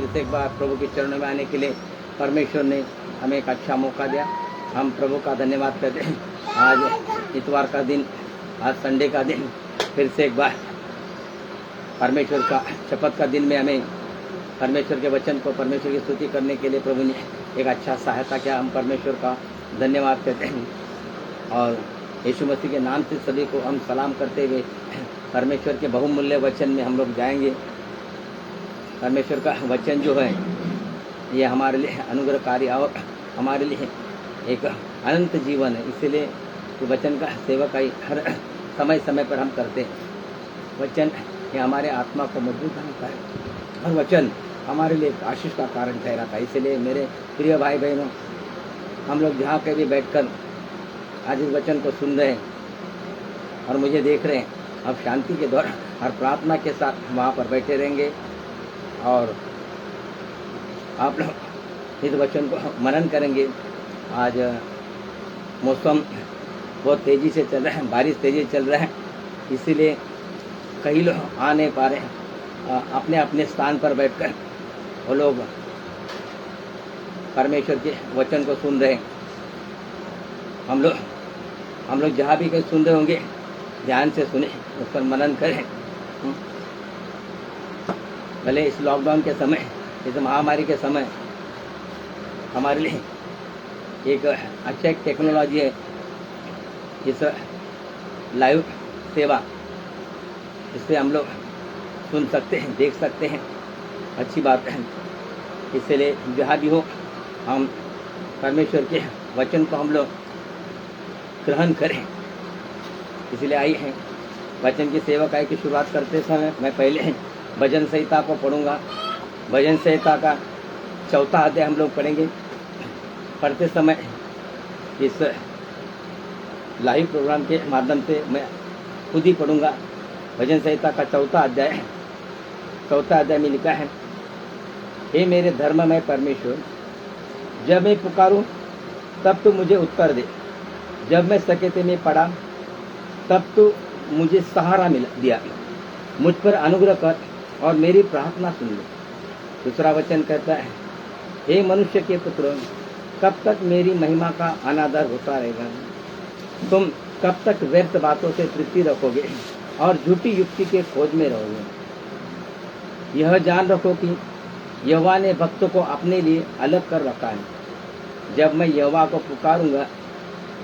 फिर से एक बार प्रभु के चरणों में आने के लिए परमेश्वर ने हमें एक अच्छा मौका दिया। हम प्रभु का धन्यवाद करते हैं। आज इतवार का दिन, आज संडे का दिन, फिर से एक बार परमेश्वर का शपथ का दिन में हमें परमेश्वर के वचन को, परमेश्वर की स्तुति करने के लिए प्रभु ने एक अच्छा सहायता किया। हम परमेश्वर का धन्यवाद करते हैं और यीशु मसीह के नाम से सभी को हम सलाम करते हुए परमेश्वर के बहुमूल्य वचन में हम लोग जाएंगे। परमेश्वर का वचन जो है ये हमारे लिए अनुग्रहकारी और हमारे लिए एक अनंत जीवन है। इसीलिए वचन का सेवकाई हर समय समय पर हम करते हैं। वचन ये हमारे आत्मा को मजबूत बनाता है और वचन हमारे लिए एक आशीष का कारण ठहराता है। इसलिए मेरे प्रिय भाई बहनों, हम लोग जहाँ कहीं भी बैठकर आज इस वचन को सुन रहे हैं और मुझे देख रहे हैं, अब शांति के द्वारा और प्रार्थना के साथ वहाँ पर बैठे रहेंगे और आप लोग इस वचन को मनन करेंगे। आज मौसम बहुत तेज़ी से चल रहा है, बारिश तेज़ी से चल रहा है, इसीलिए कई लोग आ नहीं पा रहे हैं। अपने अपने स्थान पर बैठकर वो लोग परमेश्वर के वचन को सुन रहे हैं। हम लोग जहाँ भी कहीं सुन रहे होंगे, ध्यान से सुने, उस पर मनन करें। भले इस लॉकडाउन के समय, इस महामारी के समय हमारे लिए एक अच्छा एक टेक्नोलॉजी है, इस लाइव सेवा, इससे हम लोग सुन सकते हैं, देख सकते हैं, अच्छी बात है। इसलिए जहाँ भी हो हम परमेश्वर के वचन को हम लोग ग्रहण करें। इसलिए आई हैं वचन की सेवकाई की शुरुआत करते समय मैं पहले भजन संहिता को पढ़ूंगा। भजन संहिता का 4था अध्याय हम लोग पढ़ेंगे। पढ़ते समय इस लाइव प्रोग्राम के माध्यम से मैं खुद ही पढ़ूंगा। भजन संहिता का 4था अध्याय, 4था अध्याय में लिखा है, हे मेरे धर्ममय परमेश्वर, जब मैं पुकारूं तब तू मुझे उत्तर दे। जब मैं सकेते में पड़ा तब तू मुझे सहारा दिया। मुझ पर अनुग्रह कर और मेरी प्रार्थना सुन ले। दूसरा वचन कहता है, हे मनुष्य के पुत्र, कब तक मेरी महिमा का अनादर होता रहेगा? तुम कब तक व्यर्थ बातों से तृप्ति रखोगे और झूठी युक्ति के खोज में रहोगे? यह जान रखो कि यहोवा ने भक्तों को अपने लिए अलग कर रखा है। जब मैं यहोवा को पुकारूंगा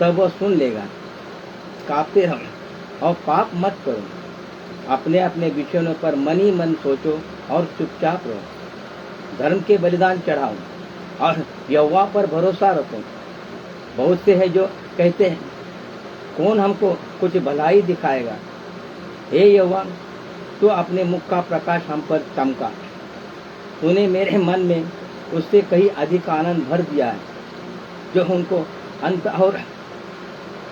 तब वह सुन लेगा। कांपते रहो और पाप मत करो। अपने अपने विषयों पर मन ही मन सोचो और चुपचाप रहो। धर्म के बलिदान चढ़ाओ और यहोवा पर भरोसा रखो। बहुत से हैं जो कहते हैं, कौन हमको कुछ भलाई दिखाएगा? हे यहोवा, तू अपने मुख का प्रकाश हम पर चमका। तूने मेरे मन में उससे कहीं अधिक आनंद भर दिया है, जो उनको अंत और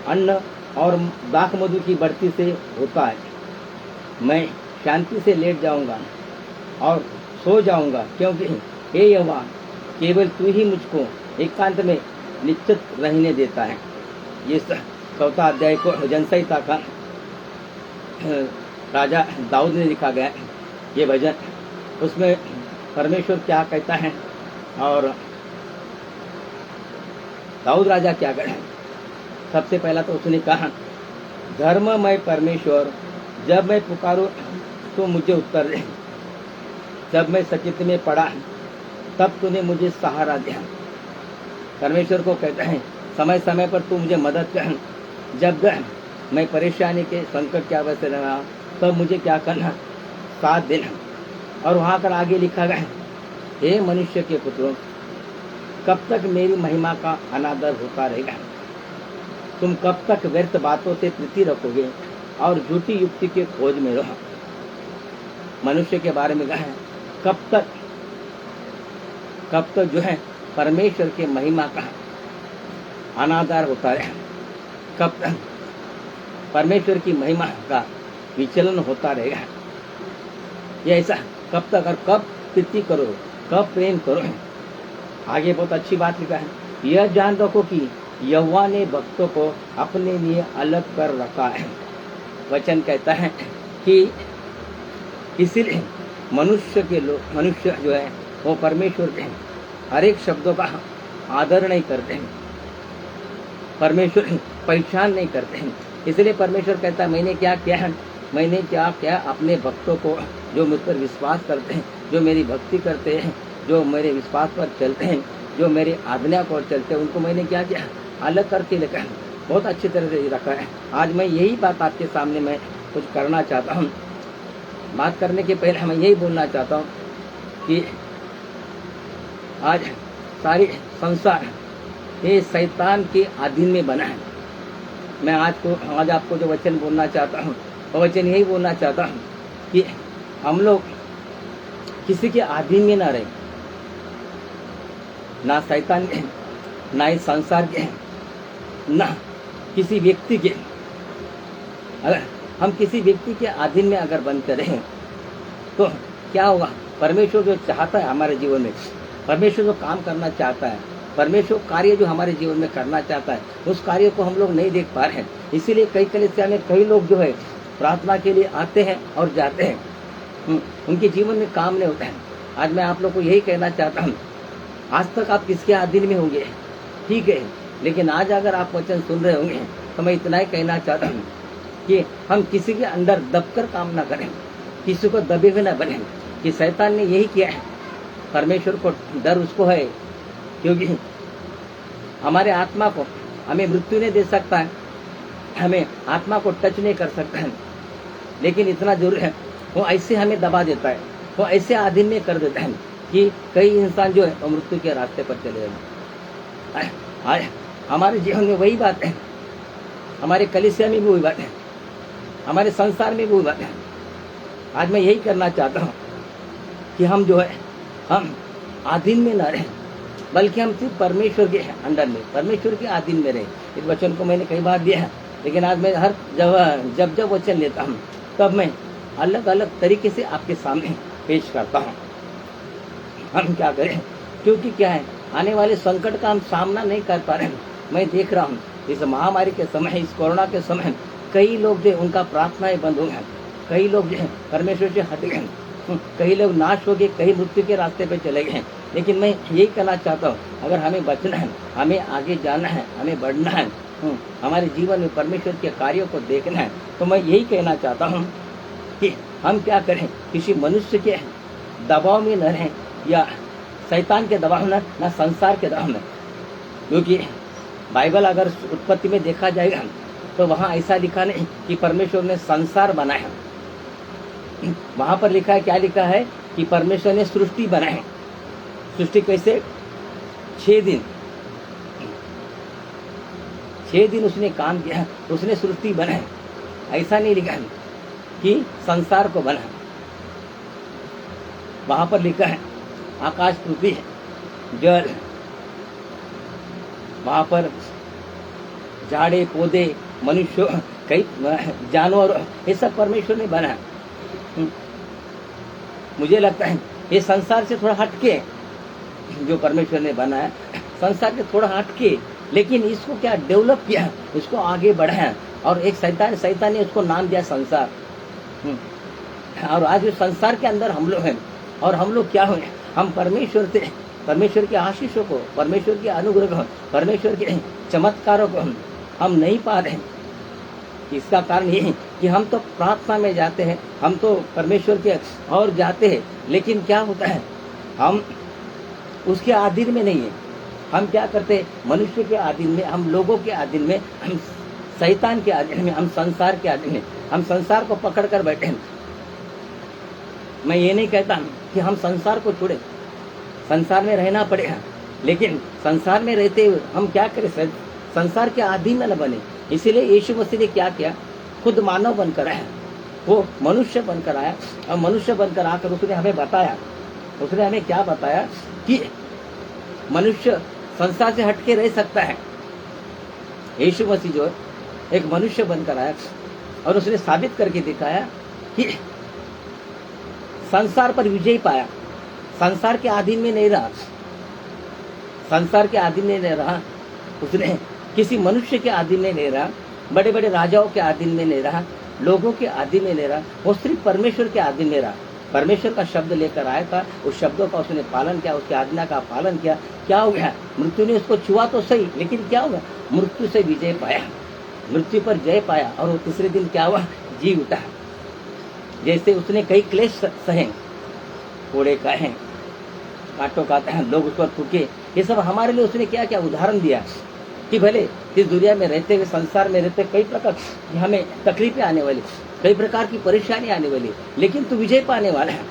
अन्न और दाख मधु की बढ़ती से होता है। मैं शांति से लेट जाऊंगा और सो जाऊंगा, क्योंकि हे यहोवा, केवल तू ही मुझको एकांत में निश्चित रहने देता है। ये 4था अध्याय को भजन संहिता का राजा दाऊद ने लिखा गया है ये भजन। उसमें परमेश्वर क्या कहता है और दाऊद राजा क्या करे। सबसे पहला तो उसने कहा, धर्ममय परमेश्वर, जब मैं पुकारूं तो मुझे उत्तर दे। जब मैं सकित में पड़ा तब तूने मुझे सहारा दिया। परमेश्वर को कहता है, समय समय पर तू मुझे मदद कर। जब मैं परेशानी के संकट के अवस्था में रहा तब मुझे क्या करना, साथ देना। और वहाँ कर आगे लिखा गया, हे मनुष्य के पुत्रों, कब तक मेरी महिमा का अनादर होता रहेगा? तुम कब तक व्यर्थ बातों से प्रीति रखोगे और झूठी युक्ति के खोज में रहो? मनुष्य के बारे में कहा है, कब तक जो है परमेश्वर के महिमा का अनादर होता रहे? कब तक परमेश्वर की महिमा का विचलन होता रहेगा? ये ऐसा कब तक और कब प्रीति करो, कब प्रेम करो? आगे बहुत अच्छी बात लिखा है, यह जान रखो कि यहोवा ने भक्तों को अपने लिए अलग कर रखा है। वचन कहता है कि इसीलिए मनुष्य जो है वो परमेश्वर के हर एक शब्दों का आदर नहीं करते हैं, परमेश्वर की पहचान नहीं करते हैं। इसलिए परमेश्वर कहता है मैंने क्या किया है, मैंने क्या किया अपने भक्तों को, जो मुझ पर विश्वास करते हैं, जो मेरी भक्ति करते हैं, जो मेरे विश्वास पर चलते हैं, जो मेरे आज्ञा पर चलते हैं, उनको मैंने क्या किया, अलग करके लेकर बहुत अच्छी तरह से रखा है। आज मैं यही बात आपके सामने मैं कुछ करना चाहता हूँ। बात करने के पहले मैं यही बोलना चाहता हूँ कि आज सारी संसार ये शैतान के अधीन में बना है। मैं आज आपको जो वचन बोलना चाहता हूँ, वो वचन यही बोलना चाहता हूँ कि हम लोग किसी के अधीन में ना रहे, ना शैतान के, ना इस संसार के, ना किसी व्यक्ति के। अगर हम किसी व्यक्ति के अधीन में अगर बन कर रहें तो क्या होगा, परमेश्वर जो चाहता है हमारे जीवन में, परमेश्वर जो काम करना चाहता है, परमेश्वर कार्य जो हमारे जीवन में करना चाहता है, उस कार्य को हम लोग नहीं देख पा रहे हैं। इसीलिए कई कलीसिया में कई लोग जो है प्रार्थना के लिए आते हैं और जाते हैं, उनके जीवन में काम नहीं होता है। आज मैं आप लोग को यही कहना चाहता हूँ, आज तक आप किसके अधीन में होंगे ठीक है, लेकिन आज अगर आप वचन सुन रहे होंगे तो मैं इतना ही कहना चाहता हूँ कि हम किसी के अंदर दबकर काम ना करें, किसी को दबे हुए ना बने। कि शैतान ने यही किया है, परमेश्वर को डर उसको है, क्योंकि हमारे आत्मा को हमें मृत्यु नहीं दे सकता है, हमें आत्मा को टच नहीं कर सकता है, लेकिन इतना जरूर है वो ऐसे हमें दबा देता है, वो ऐसे अधीन में कर देता है कि कई इंसान जो है वो मृत्यु के रास्ते पर चले जाए। हमारे जीवन में वही बात है, हमारे कलीसिया में भी वही बात है, हमारे संसार में भी वही बात है। आज मैं यही करना चाहता हूँ कि हम जो है हम अधीन में न रहें, बल्कि हम सिर्फ परमेश्वर के अंडर में, परमेश्वर के अधीन में रहें। इस वचन को मैंने कई बार दिया है, लेकिन आज मैं हर जब वचन लेता हूँ तब मैं अलग अलग तरीके से आपके सामने पेश करता हूँ। हम क्या करें, क्योंकि क्या है, आने वाले संकट का हम सामना नहीं कर पा रहे हैं। मैं देख रहा हूँ इस महामारी के समय, इस कोरोना के समय कई लोग जो उनका प्रार्थनाएं बंद हो गए, कई लोग जो है परमेश्वर से हट गए, कई लोग नाश हो गए, कई मृत्यु के रास्ते पे चले गए। लेकिन मैं यही कहना चाहता हूँ, अगर हमें बचना है, हमें आगे जाना है, हमें बढ़ना है, हमारे जीवन में परमेश्वर के कार्यों को देखना है, तो मैं यही कहना चाहता हूँ कि हम क्या करें, किसी मनुष्य के दबाव में न रहें, या शैतान के दबाव में, न संसार के दबाव में। क्योंकि बाइबल अगर उत्पत्ति में देखा जाएगा तो वहाँ ऐसा लिखा नहीं कि परमेश्वर ने संसार बनाया, वहाँ पर लिखा है, क्या लिखा है कि परमेश्वर ने सृष्टि बनाई। सृष्टि कैसे, 6 दिन उसने काम किया, उसने सृष्टि बनाई। ऐसा नहीं लिखा है कि संसार को बना, वहाँ पर लिखा है आकाश, पृथ्वी, जल, वहाँ पर झाड़े पौधे, मनुष्य, कई जानवर, ये सब परमेश्वर ने बनाया। मुझे लगता है ये संसार से थोड़ा हटके जो परमेश्वर ने बनाया, संसार से थोड़ा हटके, लेकिन इसको क्या डेवलप किया, इसको आगे बढ़ाया। और एक शैतान ने उसको नाम दिया संसार। और आज उस संसार के अंदर हम लोग हैं, और हम लोग क्या हुए, हम परमेश्वर से, परमेश्वर के आशीषों को, परमेश्वर के अनुग्रह को, परमेश्वर के चमत्कारों को हम नहीं पा रहे। इसका कारण ये है कि हम तो प्रार्थना में जाते हैं, हम तो परमेश्वर के और जाते हैं, लेकिन क्या होता है, हम उसके अधीन में नहीं है। हम क्या करते हैं, मनुष्य के अधीन में, हम लोगों के अधीन में, हम शैतान के अधीन में, हम संसार के अधीन में, हम संसार को पकड़ कर बैठे हैं। मैं ये नहीं कहता कि हम संसार को छोड़े, संसार में रहना पड़ेगा, लेकिन संसार में रहते हुए हम क्या करें, संसार के अधीन न बने। इसीलिए यीशु मसीह ने क्या किया, खुद मानव बनकर आया, वो मनुष्य बनकर आया, और मनुष्य बनकर आकर उसने हमें बताया, उसने हमें क्या बताया कि मनुष्य संसार से हटके रह सकता है। यीशु मसीह जो एक मनुष्य बनकर आया और उसने साबित करके दिखाया कि संसार पर विजय पाया, संसार के अधीन में नहीं रहा, संसार के अधीन में नहीं रहा, उसने किसी मनुष्य के अधीन में नहीं रहा, बड़े बड़े राजाओं के अधीन में नहीं रहा, लोगों के अधीन में नहीं रहा, वो सिर्फ परमेश्वर के अधीन में रहा। परमेश्वर का शब्द लेकर आया था, उस शब्दों का उसने पालन किया, उसकी आज्ञा का पालन किया। क्या हो गया? मृत्यु ने उसको छुआ तो सही, लेकिन क्या हुआ? मृत्यु से विजय पाया, मृत्यु पर जय पाया, और वो तीसरे दिन क्या हुआ? जी उठा। जैसे उसने कई क्लेश सहे, कोड़े खाए, कांटों का लोग उस पर थूके, ये सब हमारे लिए उसने क्या क्या उदाहरण दिया कि भले इस दुनिया में रहते हुए, संसार में रहते कई प्रकार की हमें तकलीफें आने वाली, कई प्रकार की परेशानी आने वाली, लेकिन तू विजय पाने वाला है।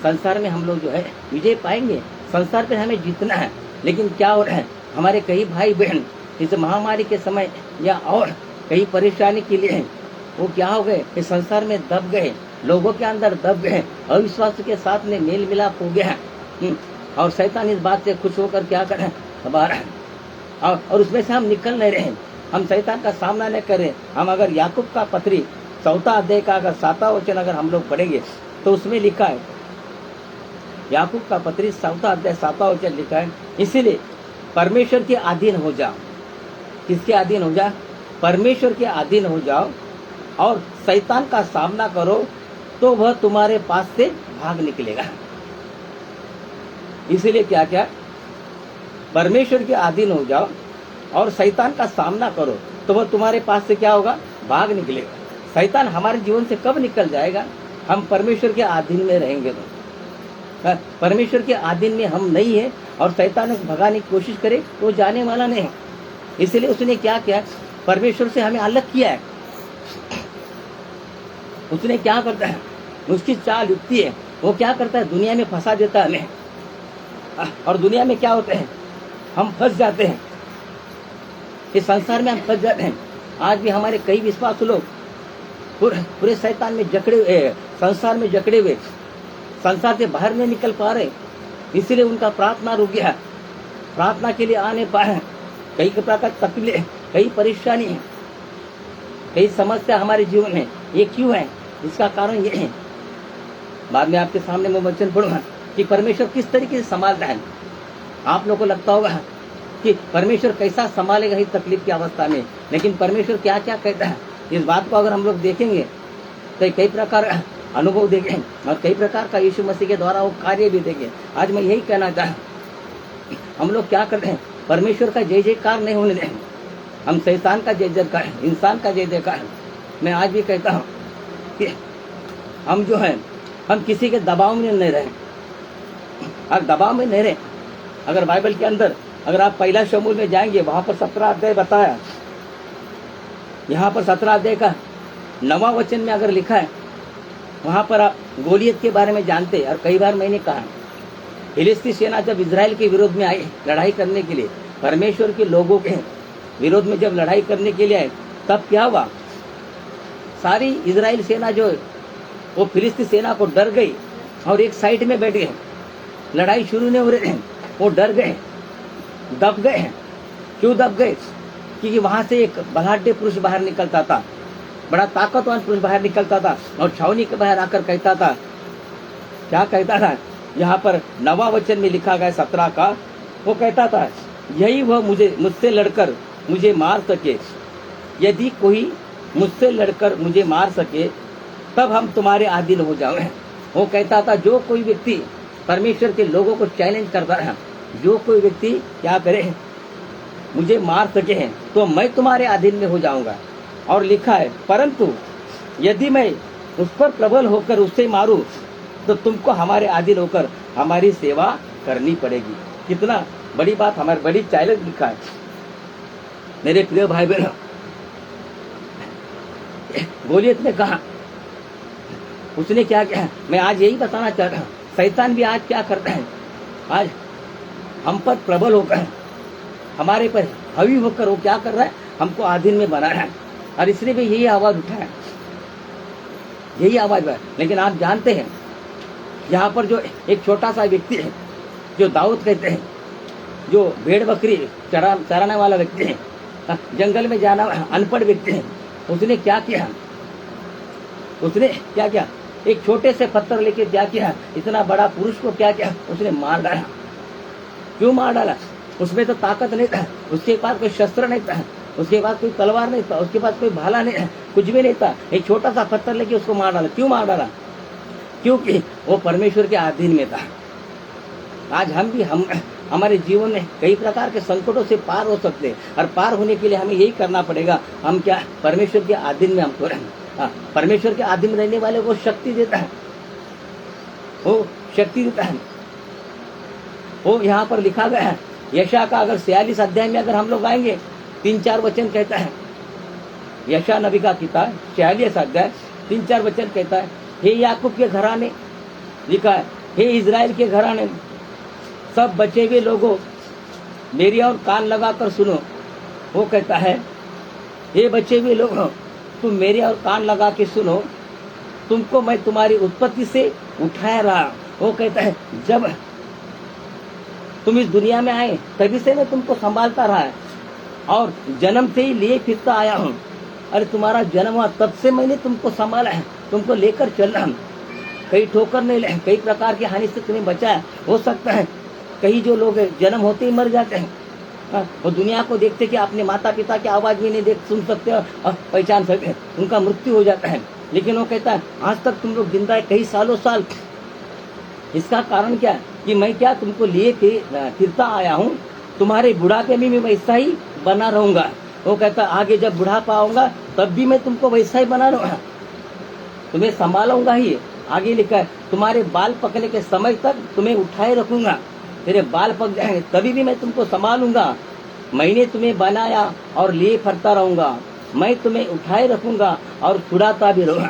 संसार में हम लोग जो है विजय पाएंगे, संसार पे हमें जीतना है। लेकिन क्या हो रहा है? हमारे कई भाई बहन इस महामारी के समय या और कई परेशानी के लिए वो क्या हो गए? इस संसार में दब गए, लोगों के अंदर दब गए, अविश्वास के साथ में मेल मिलाप हो गया। और शैतान इस बात से खुश होकर क्या कर रहे हैं? हमारा और उसमें से हम निकल नहीं रहे, हम शैतान का सामना नहीं कर रहे। हम अगर याकूब का पत्री 4 अध्याय का अगर 7वां वचन अगर हम लोग पढ़ेंगे तो उसमें लिखा है, याकूब का पत्री 4 अध्याय 7वां वचन लिखा है, इसीलिए परमेश्वर के अधीन हो जाओ। किसके अधीन हो जाओ? परमेश्वर के अधीन हो जाओ और शैतान का सामना करो तो वह तुम्हारे पास से भाग निकलेगा। इसीलिए क्या क्या? परमेश्वर के अधीन हो जाओ और शैतान का सामना करो तो वह तुम्हारे पास से क्या होगा? भाग निकलेगा। शैतान हमारे जीवन से कब निकल जाएगा? हम परमेश्वर के अधीन में रहेंगे तो। परमेश्वर के अधीन में हम नहीं है और शैतान को भगाने की कोशिश करे तो जाने वाला नहीं है। इसलिए उसने क्या किया? परमेश्वर से हमें अलग किया है। उसने क्या करता है? उसकी चाल युक्ति है, वो क्या करता है? दुनिया में फंसा देता है हमें। और दुनिया में क्या होते हैं? हम फंस जाते हैं, इस संसार में हम फंस जाते हैं। आज भी हमारे कई विश्वासु लोग पूरे शैतान में जकड़े हुए, संसार में जकड़े हुए, संसार से बाहर नहीं निकल पा रहे। इसलिए उनका प्रार्थना रुक गया, प्रार्थना के लिए आने पाए। कई प्रकार का तकलीफ, कई परेशानी, कई समस्या हमारे जीवन में। ये क्यों है? इसका कारण ये है, बाद में आपके सामने मैं वचन पढ़ूंगा कि परमेश्वर किस तरीके से संभालता है। आप लोगों को लगता होगा कि परमेश्वर कैसा संभालेगा इस तकलीफ की अवस्था में, लेकिन परमेश्वर क्या क्या कहता है, इस बात को अगर हम लोग देखेंगे तो कई प्रकार अनुभव देखें और कई प्रकार का यीशु मसीह के द्वारा वो कार्य भी देखें। आज मैं यही कहना चाहता, हम लोग क्या करते हैं? परमेश्वर का जय जयकार नहीं होने दें, हम शैतान का जय जयकार, इंसान का जय जयकार। मैं आज भी कहता हूँ कि हम जो है, हम किसी के दबाव में नहीं रहे। अगर दबाव में नहीं रहे, अगर बाइबल के अंदर अगर आप पहला शमूएल में जाएंगे, वहां पर 17 अध्याय बताया, यहाँ पर 17 अध्याय का 9वां वचन में अगर लिखा है, वहां पर आप गोलियत के बारे में जानते हैं। और कई बार मैंने कहा, फिलिस्ती सेना जब इजराइल के विरोध में आई लड़ाई करने के लिए, परमेश्वर के लोगों के विरोध में जब लड़ाई करने के लिए आए, तब क्या हुआ? सारी इजराइल सेना जो वो फिलिस्ती सेना को डर गई और एक साइड में बैठ गए। लड़ाई शुरू नहीं हो रही है, वो डर गए, दब गए। क्यों दब गए? क्योंकि वहां से एक बलाढ्य पुरुष बाहर निकलता था, बड़ा ताकतवान पुरुष बाहर निकलता था और छावनी के बाहर आकर कहता था, क्या कहता था? यहाँ पर 9वां वचन में लिखा गया 17 का, वो कहता था, यही वह मुझसे लड़कर मुझे मार सके, यदि कोई मुझसे लड़कर मुझे मार सके तब हम तुम्हारे अधीन हो जाएं। वो कहता था, जो कोई व्यक्ति परमेश्वर के लोगों को चैलेंज करता है, जो कोई व्यक्ति क्या करे, मुझे मार सके हैं, तो मैं तुम्हारे अधीन में हो जाऊंगा। और लिखा है, परंतु यदि मैं उस पर प्रबल होकर उससे मारूं तो तुमको हमारे अधीन होकर हमारी सेवा करनी पड़ेगी। कितना बड़ी बात, हमारी बड़ी चैलेंज लिखा है। मेरे प्रिय भाई बहनों, गोलियत ने कहा, उसने क्या किया? मैं आज यही बताना चाहता हूँ, शैतान भी आज क्या करता है? आज हम पर प्रबल होकर, हमारे पर हावी होकर वो क्या कर रहा है? हमको अधीन में बना रहा है। और इसने भी यही आवाज उठाया, यही आवाज है। लेकिन आप जानते हैं, यहाँ पर जो एक छोटा सा व्यक्ति है, जो दाऊद कहते हैं, जो भेड़ बकरी चराने वाला व्यक्ति है, जंगल में जाना अनपढ़ व्यक्ति है, उसने क्या किया? उसने क्या किया? एक छोटे से पत्थर लेके क्या किया? इतना बड़ा पुरुष को क्या किया? उसने मार डाला। क्यों मार डाला? उसमें तो ताकत नहीं था, उसके पास कोई शस्त्र नहीं था, उसके पास कोई तलवार नहीं था, उसके पास कोई भाला नहीं, कुछ भी नहीं था। एक छोटा सा पत्थर लेके उसको मार डाला। क्यों मार डाला? क्योंकि वो परमेश्वर के अधीन में था। आज हम हमारे जीवन में कई प्रकार के संकटों से पार हो सकते हैं, और पार होने के लिए हमें यही करना पड़ेगा, हम क्या परमेश्वर के अधीन में हमको रहना। परमेश्वर के अधीन में रहने वाले वो शक्ति देता है, वो शक्ति देता है। वो यहाँ पर लिखा गया है, यशा का अगर 46 अध्याय में अगर हम लोग आएंगे, 3-4 वचन कहता है, यशा नबी का किताब 46 अध्याय 3-4 वचन कहता है, हे याकूब के घराने, लिखा है, हे इजराइल के घराने, सब बचे हुए लोगों मेरी और कान लगाकर सुनो। वो कहता है, हे बचे हुए लोगों, तुम मेरी और कान लगा के सुनो, तुमको मैं तुम्हारी उत्पत्ति से उठाया रहा। वो कहता है, जब तुम इस दुनिया में आए तभी से मैं तुमको संभालता रहा है, और जन्म से ही लिए फिरता आया हूँ। अरे तुम्हारा जन्म हुआ तब से मैंने तुमको संभाला है, तुमको लेकर चल रहा हूँ। कई ठोकर नहीं ले, कई प्रकार की हानि से तुम्हें बचाया। हो सकता है कई जो लोग जन्म होते ही मर जाते हैं, वो दुनिया को देखते कि अपने माता पिता की आवाज भी नहीं देख सुन सकते और पहचान सकते, उनका मृत्यु हो जाता है। लेकिन वो कहता है, आज तक तुम लोग जिंदा है कई सालों साल। इसका कारण क्या है कि मैं क्या तुमको लिए फिरता आया हूँ, तुम्हारे बुढ़ापे में मैं वैसा ही बना रहूंगा। वो कहता है, आगे जब बुढ़ापा आऊंगा तब भी मैं तुमको वैसा ही बना रहूंगा, तुम्हें संभालूंगा ही। आगे लिखा है, तुम्हारे बाल पकने के समय तक तुम्हें उठाए रखूंगा, तेरे बाल पक जाएंगे तभी भी मैं तुमको संभालूंगा। मैंने तुम्हें बनाया और लिए फरता रहूंगा, मैं तुम्हें उठाए रखूंगा और छुड़ाता भी रहूंगा।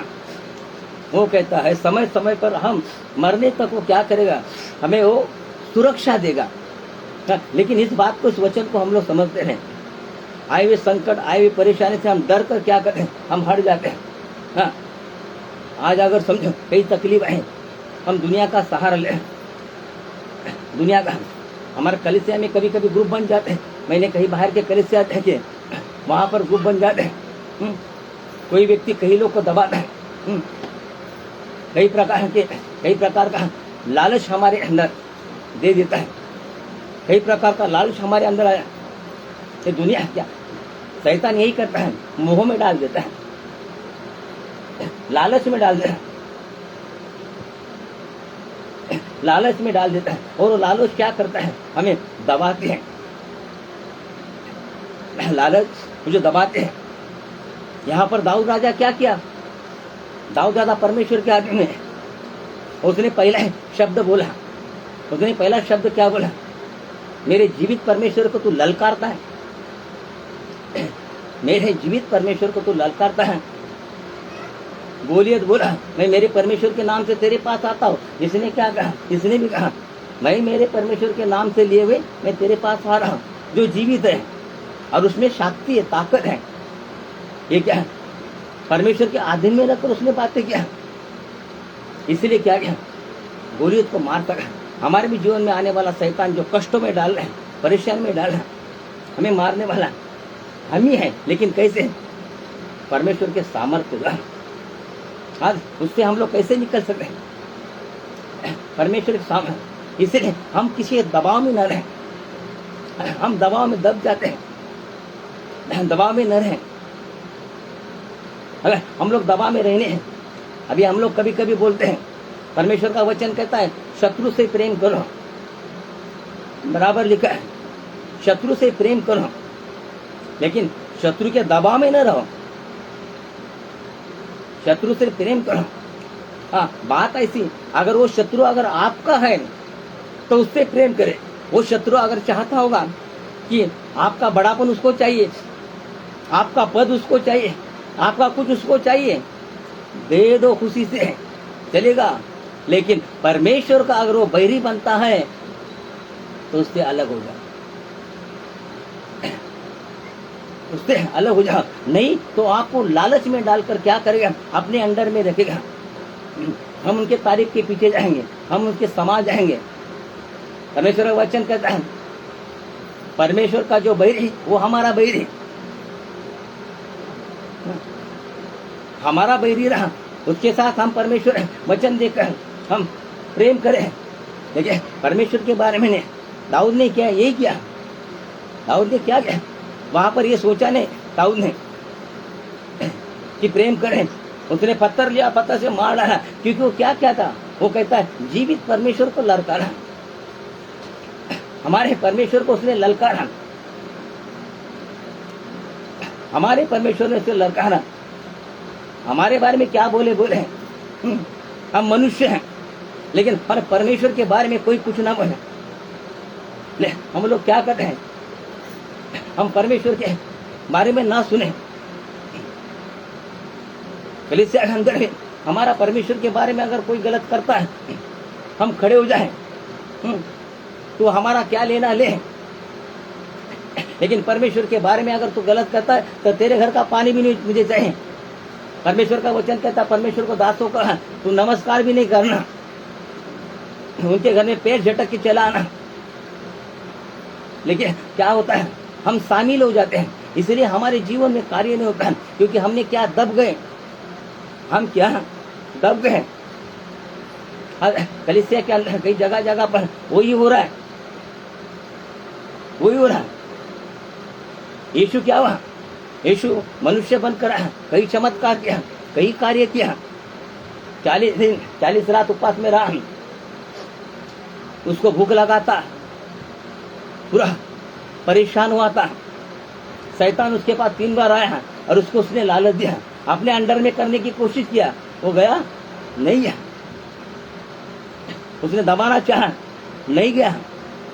वो कहता है, समय समय पर हम मरने तक वो क्या करेगा, हमें वो सुरक्षा देगा। लेकिन इस बात को, इस वचन को हम लोग समझते हैं। आए हुए संकट, आए हुए परेशानी से हम डर कर क्या करें, हम हट जाते हैं। हाँ, आज अगर समझो कई तकलीफ है, हम दुनिया का सहारा ले, दुनिया का, हमारे कलीसिया में कभी कभी ग्रुप बन जाते हैं। मैंने कहीं बाहर के कलीसिया देखे, वहां पर ग्रुप बन जाते हैं। कोई व्यक्ति कई लोग को दबाता है, कई प्रकार का लालच हमारे अंदर दे देता है, कई प्रकार का लालच हमारे अंदर आया। ये दुनिया क्या, शैतान यही करता है, मोह में डाल देता है, लालच में डाल देता है, लालच में डाल देता है। और वो लालच क्या करता है, हमें दबाते हैं। लालच मुझे दबाते हैं। यहाँ पर दाऊद राजा क्या किया, दाऊद राजा परमेश्वर के आदमी में, उसने पहला शब्द बोला, उसने पहला शब्द क्या बोला, मेरे जीवित परमेश्वर को तू ललकारता है, मेरे जीवित परमेश्वर को तू ललकारता है। गोलियत बोला, मैं मेरे परमेश्वर के नाम से तेरे पास आता हूँ। इसने क्या कहा, इसने भी कहा, मैं मेरे परमेश्वर के नाम से लिए हुए मैं तेरे पास आ रहा हूँ, जो जीवित है और उसमें शक्ति है, ताकत है। ये क्या है, परमेश्वर के अधीन में रखकर उसने बातें किया, इसलिए क्या किया, गोलियत को मार सका। हमारे भी जीवन में आने वाला शैतान जो कष्टों में डाल रहा है, परेशान में डाल रहा है, हमें मारने वाला हम ही है। लेकिन कैसे, परमेश्वर के सामर्थ्य द्वारा। आज उससे हम लोग कैसे निकल सकते हैं, परमेश्वर के सामर्थ्य। इसलिए हम किसी दबाव में न रहें, हम दबाव में दब जाते हैं, दबाव में न रहें। अगर हम लोग दबाव में रहने हैं, अभी हम लोग कभी कभी बोलते हैं, परमेश्वर का वचन कहता है शत्रु से प्रेम करो, बराबर लिखा है शत्रु से प्रेम करो, लेकिन शत्रु के दबाव में न रहो, शत्रु से प्रेम करो। हाँ, बात ऐसी, अगर वो शत्रु अगर आपका है तो उससे प्रेम करे। वो शत्रु अगर चाहता होगा कि आपका बड़ापन उसको चाहिए, आपका पद उसको चाहिए, आपका कुछ उसको चाहिए, दे दो, खुशी से चलेगा। लेकिन परमेश्वर का अगर वो बैरी बनता है तो उससे अलग हो जाओ, उससे अलग हो जाओ। नहीं तो आपको लालच में डालकर क्या करेगा, अपने अंडर में रखेगा। हम उनके तारीफ के पीछे जाएंगे, हम उनके समाज जाएंगे। परमेश्वर का वचन कहता है, परमेश्वर का जो बैरी वो हमारा बैरी, हमारा बैरी रहा, उसके साथ हम परमेश्वर वचन देकर हम प्रेम करें। देखिए परमेश्वर के बारे में दाऊद ने क्या यही किया, दाऊद ने क्या किया, वहां पर ये सोचा नहीं दाऊद ने कि प्रेम करें, उसने पत्थर लिया, पत्थर से मार डाला, क्योंकि वो क्या क्या था, वो कहता है जीवित परमेश्वर को ललकारा, हमारे परमेश्वर को उसने ललकारा, हमारे परमेश्वर ने उसे ललकारा। हमारे बारे में क्या बोले बोले, हम मनुष्य हैं, लेकिन पर परमेश्वर के बारे में कोई कुछ ना बोले। ले हम लोग क्या करते हैं, हम परमेश्वर के बारे में ना सुने। कलीसिया के अंदर में हमारा परमेश्वर के बारे में अगर कोई गलत करता है, हम खड़े हो जाएं, तो हमारा क्या लेना ले। लेकिन परमेश्वर के बारे में अगर तू गलत करता है तो तेरे घर का पानी भी नहीं मुझे चाहिए। परमेश्वर का वचन कहता है परमेश्वर को दासों का तू नमस्कार भी नहीं करना, उनके घर में पैर झटक के चला आना। लेकिन क्या होता है, हम शामिल हो जाते हैं, इसलिए हमारे जीवन में कार्य नहीं होता है, क्योंकि हमने क्या दब गए, हम क्या दब गए। कलीसिया के अंदर कई जगह जगह पर वही हो रहा है, वही हो रहा है। यीशु क्या हुआ, यीशु मनुष्य बनकर आया, कई चमत्कार किया, कई कार्य किया, 40 दिन 40 रात उपवास में रहा। उसको भूख लगाता, पूरा परेशान हुआ था। शैतान उसके पास 3 बार आया और उसको उसने लालच दिया, अपने अंडर में करने की कोशिश किया, वो गया नहीं गया। उसने दबाना चाहा, नहीं गया,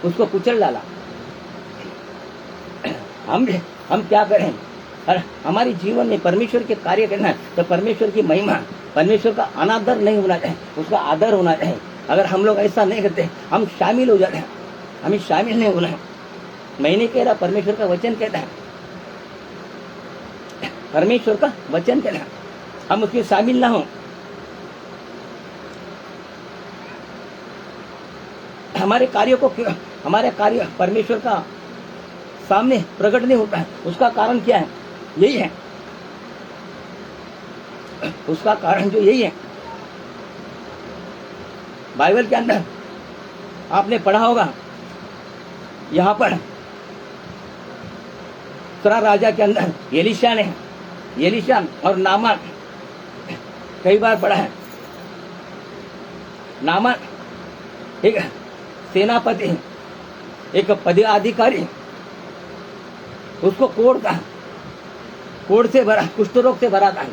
उसको कुचल डाला। हम क्या करें, और हमारे जीवन में परमेश्वर के कार्य करना है तो परमेश्वर की महिमा, परमेश्वर का अनादर नहीं होना चाहिए, उसका आदर होना चाहिए। अगर हम लोग ऐसा नहीं करते, हम शामिल हो जाते हैं, हमें शामिल नहीं होना है। मैं नहीं कह रहा, परमेश्वर का वचन कहता है, परमेश्वर का वचन कहता है, हम उसके शामिल ना हो। हमारे कार्यों को, हमारे कार्य परमेश्वर का सामने प्रकट नहीं होता है, उसका कारण क्या है, यही है, उसका कारण जो यही है। बाइबल के अंदर आपने पढ़ा होगा, यहाँ पर सरा राजा के अंदर एलीशा और नामान कई बार पढ़ा है। नामान एक सेनापति, एक पदाधिकारी, उसको कोढ़ से भरा, कुष्ठ रोग से भरा था।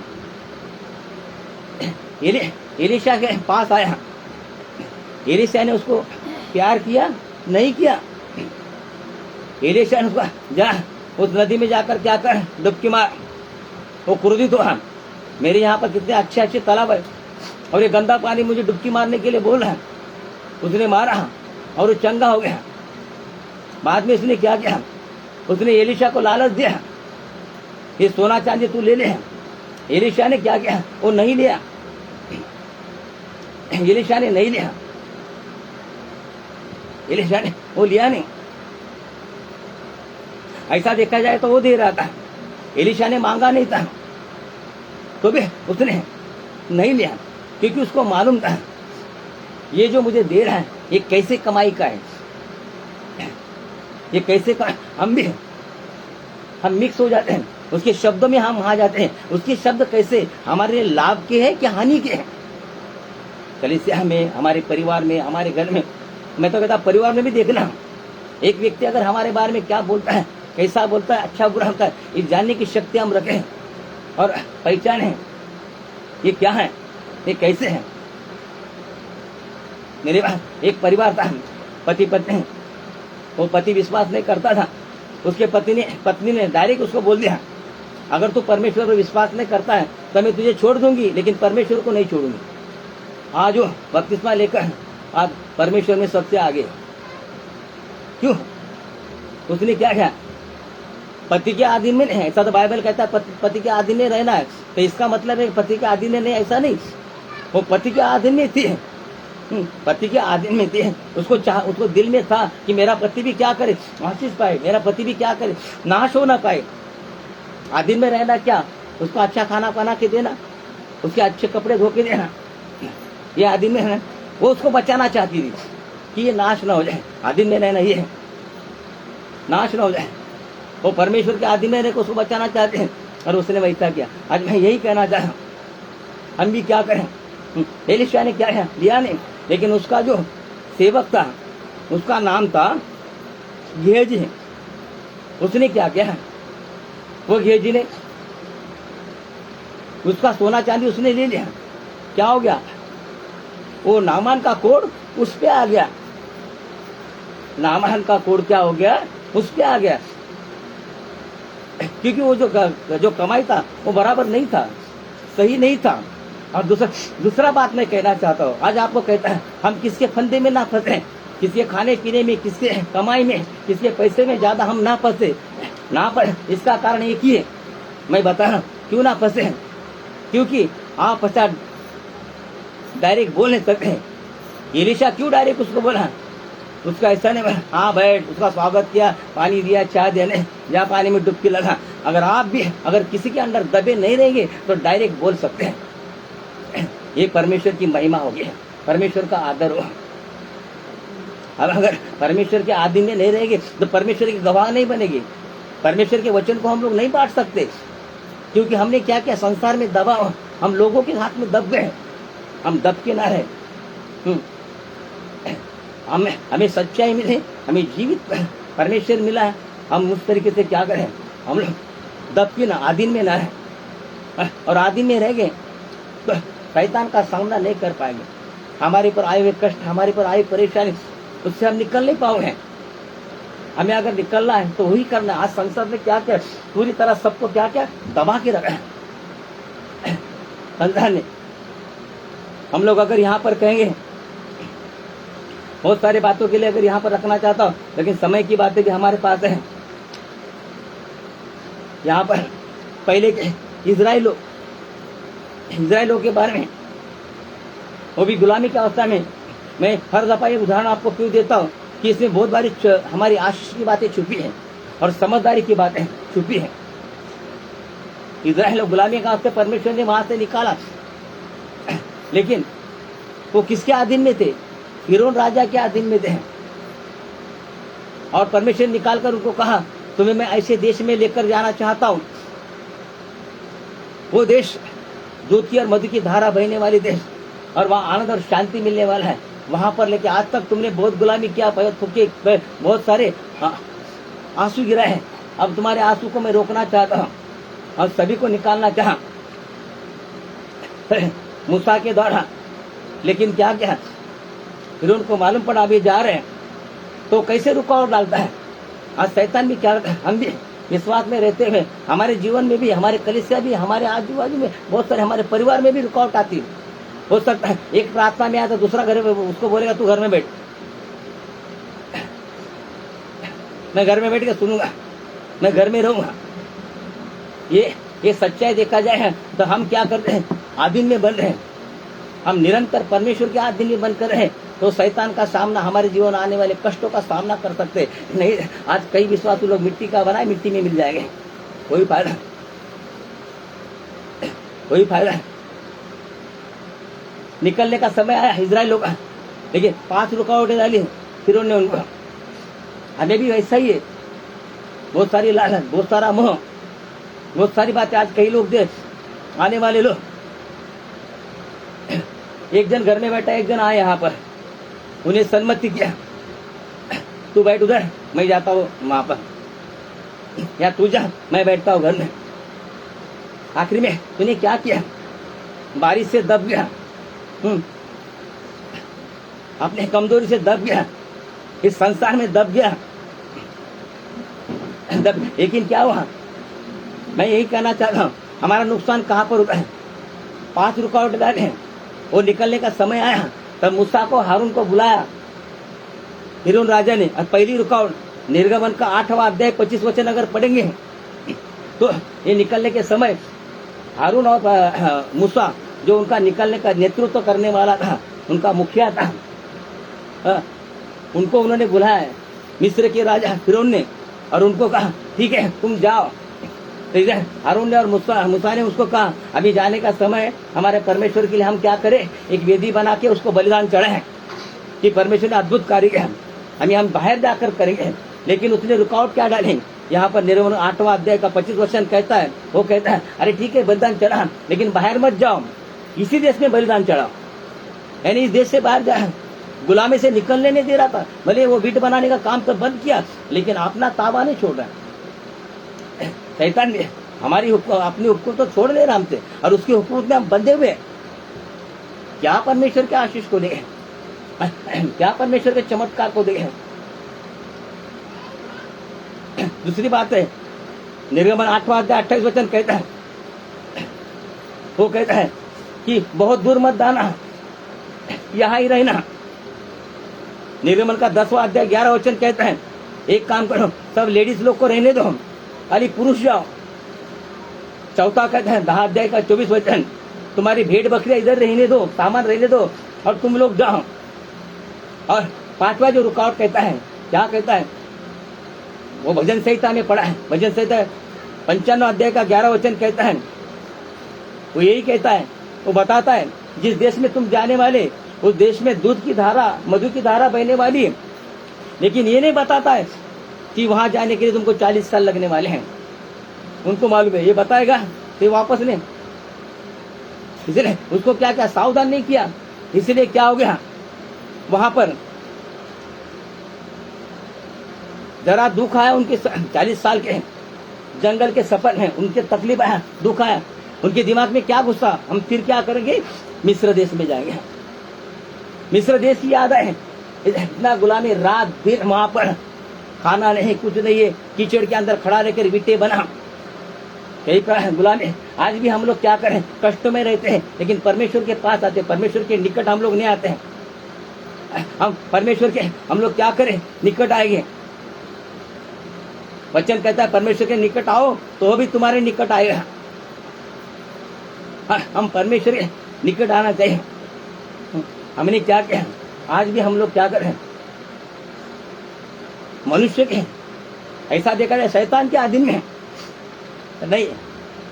एलीशा के पास आया, एलीशा ने उसको प्यार किया नहीं किया। एलीशा ने उसको जा उस नदी में जाकर क्या कर, डुबकी मार। वो क्रोधित हुआ, मेरे यहाँ पर कितने अच्छे अच्छे तालाब है और ये गंदा पानी मुझे डुबकी मारने के लिए बोल रहा है। उसने मारा और वो चंगा हो गया। बाद में इसने क्या किया, उसने एलीशा को लालच दिया, ये सोना चांदी तू ले ले। एलीशा ने क्या किया, वो नहीं लिया, एलीशा ने नहीं लिया, एलीशा ने वो लिया नहीं। ऐसा देखा जाए तो वो दे रहा था, एलीशा ने मांगा नहीं था, तो भी उसने नहीं लिया, क्योंकि उसको मालूम था ये जो मुझे दे रहा है ये कैसे कमाई का है, ये कैसे का। हम मिक्स हो जाते हैं, उसके शब्दों में हम आ जाते हैं। उसके शब्द कैसे हमारे लिए लाभ के हैं कि हानि के हैं। कलीसिया में, हमारे परिवार में, हमारे घर में, मैं तो कहता परिवार में भी देखना, एक व्यक्ति अगर हमारे बारे में क्या बोलता है, कैसा बोलता है, अच्छा बुरा होता है, ये जानने की शक्ति हम रखें और पहचान है ये क्या है, ये कैसे है। मेरे पास एक परिवार था, पति पत्नी, वो पति विश्वास नहीं करता था, उसके पत्नी ने डायरेक्ट उसको बोल दिया, अगर तू परमेश्वर पर विश्वास नहीं करता है तो मैं तुझे छोड़ दूंगी, लेकिन परमेश्वर को नहीं छोड़ूंगी। आज वो बपतिस्मा लेकर आज परमेश्वर में सबसे आगे। क्यों? उसने क्या किया, पति के अधीन में नहीं है, ऐसा तो बाइबल कहता है पति के अधीन में रहना है, तो इसका मतलब है पति के अधीन में नहीं, ऐसा नहीं, वो पति के अधीन में थी, पति के अधीन में थी। उसको दिल में था कि मेरा पति भी क्या करे, आशीष पाए, मेरा पति भी क्या करे, नाश हो ना पाए। अधीन में रहना क्या, उसको अच्छा खाना बना के देना, उसके अच्छे कपड़े धो के देना, ये अधीन में रहना। वो उसको बचाना चाहती थी कि ये नाश ना हो जाए, अधीन में रहना, ये नाश ना हो जाए। वो परमेश्वर के अधीन में रहकर उसको बचाना चाहते हैं, और उसने वैसा किया। आज मैं यही कहना चाहता हूँ, हम भी क्या करें, एलिशा ने क्या है लिया नहीं, लेकिन उसका जो सेवक था उसका नाम था गेहजी। उसने क्या किया, वो गेहजी ने उसका सोना चांदी उसने ले लिया। क्या हो गया, वो नामान का कोड उस पे आ गया। नामान का कोड क्या हो गया, उस पे आ गया, क्योंकि वो जो कमाई था वो बराबर नहीं था, सही नहीं था। और दूसरा बात मैं कहना चाहता हूँ, आज आपको कहता है हम किसके फंदे में ना फंसे, किसके खाने पीने में, किसके कमाई में, किसके पैसे में ज्यादा हम ना फंसे ना पड़े। इसका कारण एक ही है, मैं बता रहा हूँ क्यों ना फंसे। क्योंकि आप अच्छा डायरेक्ट बोल नहीं सकते। एलिशा क्यों डायरेक्ट उसको बोला, उसका ऐसा नहीं बोला हाँ बैठ, उसका स्वागत किया, पानी दिया, चाय देने, या पानी में डुबकी लगा। अगर आप भी अगर किसी के अंदर दबे नहीं रहेंगे तो डायरेक्ट बोल सकते हैं। ये परमेश्वर की महिमा होगी, परमेश्वर का आदर हो। अब अगर परमेश्वर के आदि में नहीं रहेंगे तो परमेश्वर की गवाह नहीं बनेगी। परमेश्वर के वचन को हम लोग नहीं बांट सकते, क्योंकि हमने क्या किया, संसार में दबा, हम लोगों के हाथ में दब गए। हम दब के ना रहे। हमें सच्चाई मिले, हमें जीवित परमेश्वर मिला है, हम उस तरीके से क्या करें, हम लोग दब के ना आदीन में ना रहे। और आदीन में रह गए तो शैतान का सामना नहीं कर पाएंगे। हमारे पर आए हुए कष्ट, हमारे पर आई परेशानी, उससे हम निकल नहीं पाओगे। हमें अगर निकलना है तो वही करना है। आज संसद में क्या क्या पूरी तरह सबको क्या क्या दबा के रखा है संसार ने। हम लोग अगर यहाँ पर कहेंगे, बहुत सारी बातों के लिए अगर यहाँ पर रखना चाहता हूँ, लेकिन समय की बातें भी हमारे पास है। यहाँ पर पहले के इजराइलों के बारे में, वो भी गुलामी की अवस्था में। मैं हर दफा ये उदाहरण आपको क्यों देता हूँ कि इसमें बहुत बारी हमारी आशीष की बातें छुपी हैं और समझदारी की बातें छुपी हैं। इजराइल गुलामी का अवस्था परमेश्वर ने वहां से निकाला, लेकिन वो किसके अधीन में थे, फिरौन राजा के अधीन में थे। और परमेश्वर निकालकर उनको कहा तुम्हें मैं ऐसे देश में लेकर जाना चाहता हूं, वो देश दूध की और मधु की धारा बहने वाली देश, और वहां आनंद और शांति मिलने वाला है। वहां पर लेके आज तक तुमने बहुत गुलामी किया, बहुत सारे आंसू गिराए हैं। अब तुम्हारे आंसू को मैं रोकना चाहता हूं और सभी को निकालना चाहा मूसा के द्वारा। लेकिन क्या क्या फिर उनको मालूम पड़ा अभी जा रहे हैं, तो कैसे रुकावट डालता है। आज शैतान भी क्या करता है, हम भी विश्वास में रहते हुए हमारे जीवन में भी, हमारे कलीसिया भी, हमारे आजू बाजू में बहुत सारे, हमारे परिवार में भी रुकावट आती है। हो सकता है एक प्रार्थना में आया तो दूसरा घर में उसको बोलेगा तू घर में बैठ, मैं घर में बैठ के सुनूंगा, मैं घर में रहूंगा। ये सच्चाई देखा जाए तो हम क्या करते हैं, आधीन में बन रहे हैं। हम निरंतर परमेश्वर के आधीन में बनकर रहे तो शैतान का सामना, हमारे जीवन आने वाले कष्टों का सामना कर सकते नहीं। आज कई विश्वासी लोग मिट्टी का बनाए, मिट्टी में मिल जाएंगे, कोई फायदा। निकलने का समय आया इजराइल लोग, लेकिन 5 रुकावटें डाली फिर उन्होंने उनको। हमें भी वैसा ही है, बहुत सारी लालच, बहुत सारा मोह, बहुत सारी बातें। आज कई लोग देख आने वाले लोग, एक जन घर में बैठा, एक जन आए यहाँ पर, उन्हें सम्मति किया तू बैठ उधर, मैं जाता हूँ वहां पर, या तू जा मैं बैठता हूँ घर में। आखिरी में तूने क्या किया, बारिश से दब गया, अपने कमजोरी से दब गया, इस संसार में दब गया। लेकिन क्या हुआ, मैं यही कहना चाहता हूँ, हमारा नुकसान कहाँ पर होता है। 5 रुकावट डाले, वो निकलने का समय आया तब मूसा को, हारून को बुलाया फिरौन राजा ने। और पहली रुकावट निर्गमन का 8वां अध्याय 25 वचन अगर पढ़ेंगे तो ये निकलने के समय हारून और मूसा जो उनका निकलने का नेतृत्व करने वाला था, उनका मुखिया था, उनको उन्होंने बुलाया मिस्र के राजा फिरौन ने, और उनको कहा ठीक है तुम जाओ। हारून ने और मूसा ने उसको कहा अभी जाने का समय है, हमारे परमेश्वर के लिए हम क्या करें, एक वेदी बना के उसको बलिदान चढ़ाएं कि परमेश्वर ने अद्भुत कार्य किया, हम बाहर जाकर करेंगे। लेकिन उसने रुकावट क्या डाली, यहाँ पर निर्गमन 8वां अध्याय का 25 वचन कहता है, वो कहता है अरे ठीक है बलिदान चढ़ा, लेकिन बाहर मत जाओ, इसी देश में बलिदान चढ़ा, यानी इस देश से बाहर जा गुलामी से निकलने नहीं दे रहा था। भले वो वीट बनाने का काम तो बंद किया, लेकिन अपना ताबा नहीं छोड़ रहा। शैतान ने हमारी अपनी हुक्म तो छोड़ ले रहा हमसे, और उसके हुक्म में हम बंधे हुए। क्या परमेश्वर के आशीष को देखें, क्या परमेश्वर के चमत्कार को देखें। दूसरी बात है, निर्गमन 8वां अध्याय 28 वचन कहता है, वो कहता है कि बहुत दूर मत जाना, यहां ही रहना। निर्गमन का 10वां अध्याय 11 वचन कहता है, एक काम करो, सब लेडीज लोग को रहने दो, खाली पुरुष जाओ। चौथा कहता है 10 अध्याय का 24 वचन, तुम्हारी भेड़ बकरियां इधर रहने दो, सामान रहने दो, और तुम लोग जाओ। और 5वां जो रुकावट कहता है, क्या कहता है, वो भजन संहिता में पढ़ा है। भजन संहिता 95 अध्याय का 11 वचन कहता है, वो यही कहता है, वो बताता है जिस देश में तुम जाने वाले, उस देश में दूध की धारा, मधु की धारा बहने वाली है। लेकिन ये नहीं बताता है कि वहां जाने के लिए तुमको 40 साल लगने वाले हैं। उनको मालूम है, ये बताएगा फिर वापस नहीं। इसलिए उसको क्या क्या सावधान नहीं किया, इसलिए क्या हो गया, वहां पर जरा दुख आया। उनके 40 साल के जंगल के सफर में उनके तकलीफ आया, दुख आया। उनके दिमाग में क्या घुसा, हम फिर क्या करेंगे, मिस्र देश में जाएंगे। मिस्र देश की याद है, इतना गुलामी, रात दिन वहां पर खाना नहीं, कुछ नहीं है, कीचड़ के अंदर खड़ा रहकर विटे बना, यही गुलामी। आज भी हम लोग क्या करें, कष्ट में रहते हैं, लेकिन परमेश्वर के पास आते, परमेश्वर के निकट हम लोग नहीं आते हैं। हम परमेश्वर के हम लोग क्या करें, निकट आएंगे। वचन कहता है परमेश्वर के निकट आओ तो भी तुम्हारे निकट आएगा। हम परमेश्वर के निकट आना चाहिए। हमने क्या किया, आज भी हम लोग क्या करें, मनुष्य के ऐसा देखा जाए शैतान के अधीन में नहीं।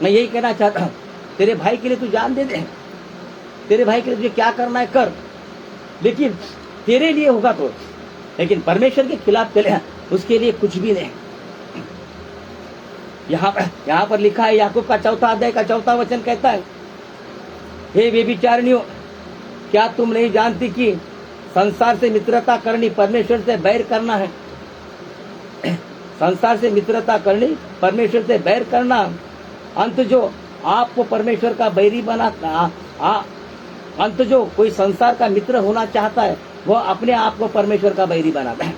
मैं यही कहना चाहता हूँ, तेरे भाई के लिए तू जान दे दे, तेरे भाई के लिए तुझे क्या करना है कर, लेकिन तेरे लिए होगा तो, लेकिन परमेश्वर के खिलाफ चले उसके लिए कुछ भी नहीं। यहाँ पर लिखा है, याकूब का 4 अध्याय का 4 वचन कहता है, हे व्यभिचारिणियों, क्या तुम नहीं जानती कि संसार से मित्रता करनी परमेश्वर से बैर करना है। संसार से मित्रता करनी परमेश्वर से बैर करना। अंत जो आपको परमेश्वर का बैरी बनाता, अंत जो कोई संसार का मित्र होना चाहता है, वो अपने आप को परमेश्वर का बैरी बनाता है।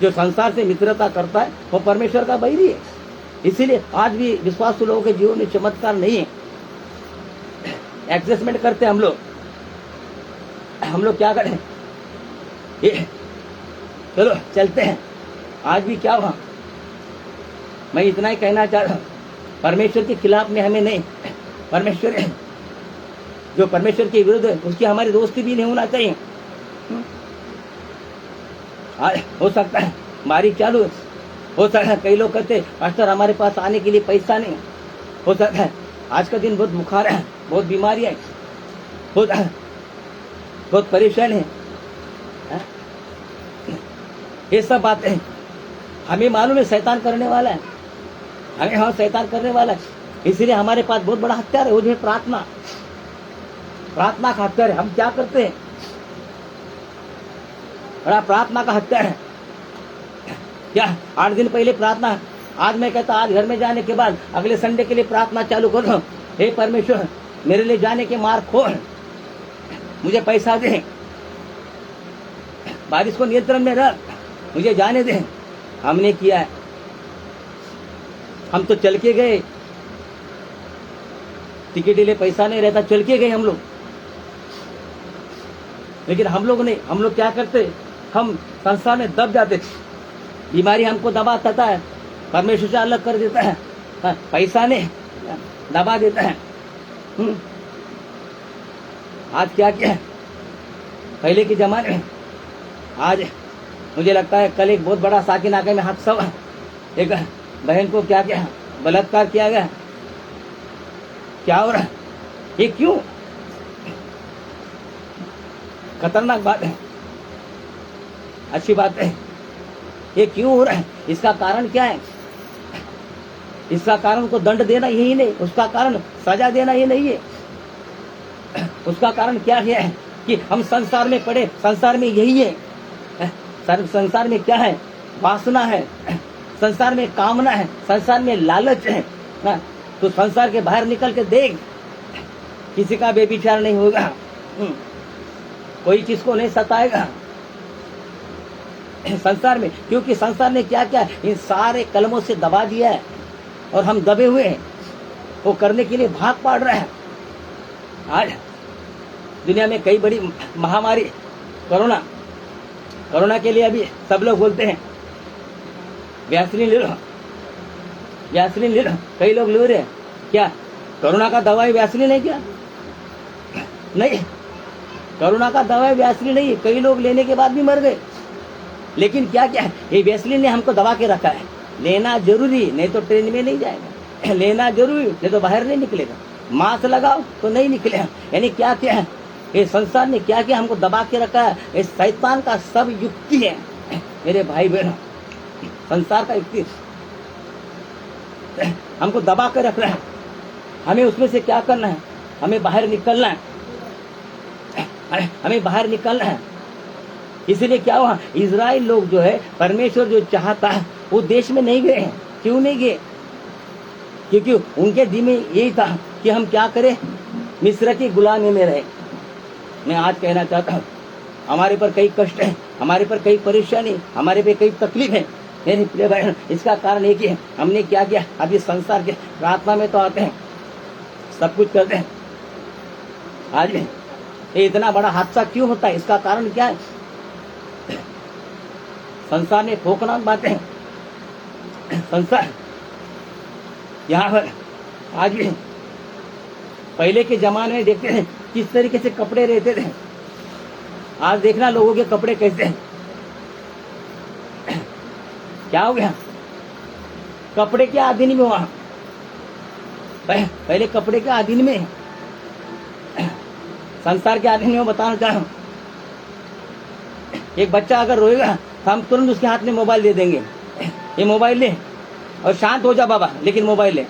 जो संसार से मित्रता करता है वो परमेश्वर का बैरी है। इसीलिए आज भी विश्वासु लोगों के जीवन में चमत्कार नहीं है। एडजस्टमेंट करते हम लोग क्या करें, ये चलो चलते हैं। आज भी क्या हुआ, मैं इतना ही कहना चाह रहा हूँ, परमेश्वर के खिलाफ में हमें नहीं, परमेश्वर जो परमेश्वर के विरुद्ध है उसकी हमारी दोस्ती भी नहीं होना चाहिए। हो सकता है मारी चालू, हो सकता है कई लोग कहते मास्टर हमारे पास आने के लिए पैसा नहीं, हो सकता है आज का दिन बहुत बुखार है, बहुत बीमारी है, बहुत परेशान है। ये सब बातें हमें मालूम है शैतान करने वाला है, हमें हाँ शैतान करने वाला है। इसीलिए हमारे पास बहुत बड़ा हथियार है, वो जो है प्रार्थना। प्रार्थना का हथियार है। हम क्या करते हैं, बड़ा प्रार्थना का हथियार है। क्या 8 दिन पहले प्रार्थना, आज मैं कहता आज घर में जाने के बाद अगले संडे के लिए प्रार्थना चालू कर दो। हे परमेश्वर मेरे लिए जाने के मार्ग खोल, मुझे पैसा दे, बारिश को नियंत्रण में रख, मुझे जाने दे। हमने किया है, हम तो चल के गए, टिकट के लिए पैसा नहीं रहता, चल के गए हम लोग। लेकिन हम लोग नहीं, हम लोग क्या करते, हम संसार में दब जाते। बीमारी हमको दबाता है, परमेश्वर से अलग कर देता है, पैसा नहीं दबा देता है। आज क्या किया पहले के जमाने में, आज मुझे लगता है कल एक बहुत बड़ा साकिनाके में हादसा हुआ, एक बहन को क्या किया, बलात्कार किया गया। क्या हो रहा है, ये क्यों, खतरनाक बात है, अच्छी बात है, ये क्यों हो रहा है, इसका कारण क्या है। इसका कारण उसको दंड देना यही नहीं, उसका कारण सजा देना ये नहीं है। उसका कारण क्या है कि हम संसार में पड़े, संसार में यही है। संसार में क्या है? वासना है, संसार में कामना है, संसार में लालच है। तो संसार के बाहर निकल के देख, किसी का बेविचार नहीं होगा, कोई चीज को नहीं सताएगा संसार में, क्योंकि संसार ने क्या क्या इन सारे कलमों से दबा दिया है और हम दबे हुए हैं। वो करने के लिए भाग पड़ रहा है। आज दुनिया में कई बड़ी महामारी, कोरोना के लिए अभी सब लोग बोलते हैं वैक्सीन ले लो, वैक्सीन ले लो। कई लोग ले रहे हैं। क्या कोरोना का दवाई वैक्सीन है क्या? नहीं, कोरोना का दवाई वैक्सीन नहीं है। कई लोग लेने के बाद भी मर गए। लेकिन क्या क्या है, ये वैक्सीन ने हमको दबा के रखा है। लेना जरूरी, नहीं तो ट्रेन में नहीं जाएगा। लेना जरूरी, नहीं तो बाहर नहीं निकलेगा। मास्क लगाओ तो नहीं निकलेगा। यानी क्या क्या है, ये संसार ने क्या क्या हमको दबा के रखा है। ये शैतान का सब युक्ति है मेरे भाई बहनों। संसार का युक्ति हमको दबा के रख रहा है। हमें उसमें से क्या करना है? हमें बाहर निकलना है, हमें बाहर निकलना है। इसलिए क्या हुआ, इजराइल लोग जो है, परमेश्वर जो चाहता है वो देश में नहीं गए हैं। क्यों नहीं गए? क्योंकि उनके दिल में यही था कि हम क्या करें, मिस्र की गुलामी में रहे। मैं आज कहना चाहता हूँ, हमारे पर कई कष्ट है, हमारे पर कई परेशानी, हमारे पे कई तकलीफ है मेरे प्रिय भाई। इसका कारण एक ही है, हमने क्या किया। अभी संसार के प्रार्थना में तो आते हैं, सब कुछ करते हैं। आज भी ये इतना बड़ा हादसा क्यों होता है? इसका कारण क्या है? संसार ने ठोकनाक बातें, संसार यहाँ पर आज भी पहले के जमाने में देखते हैं किस तरीके से कपड़े रहते थे। आज देखना लोगों के कपड़े कैसे हैं। क्या हो गया? कपड़े के अधीन में हुआ। पहले कपड़े के अधीन में, संसार के अधीन में। बताना चाह रहा हूं, एक बच्चा अगर रोएगा तो हम तुरंत उसके हाथ में मोबाइल दे देंगे। ये मोबाइल ले और शांत हो जा बाबा, लेकिन मोबाइल ले।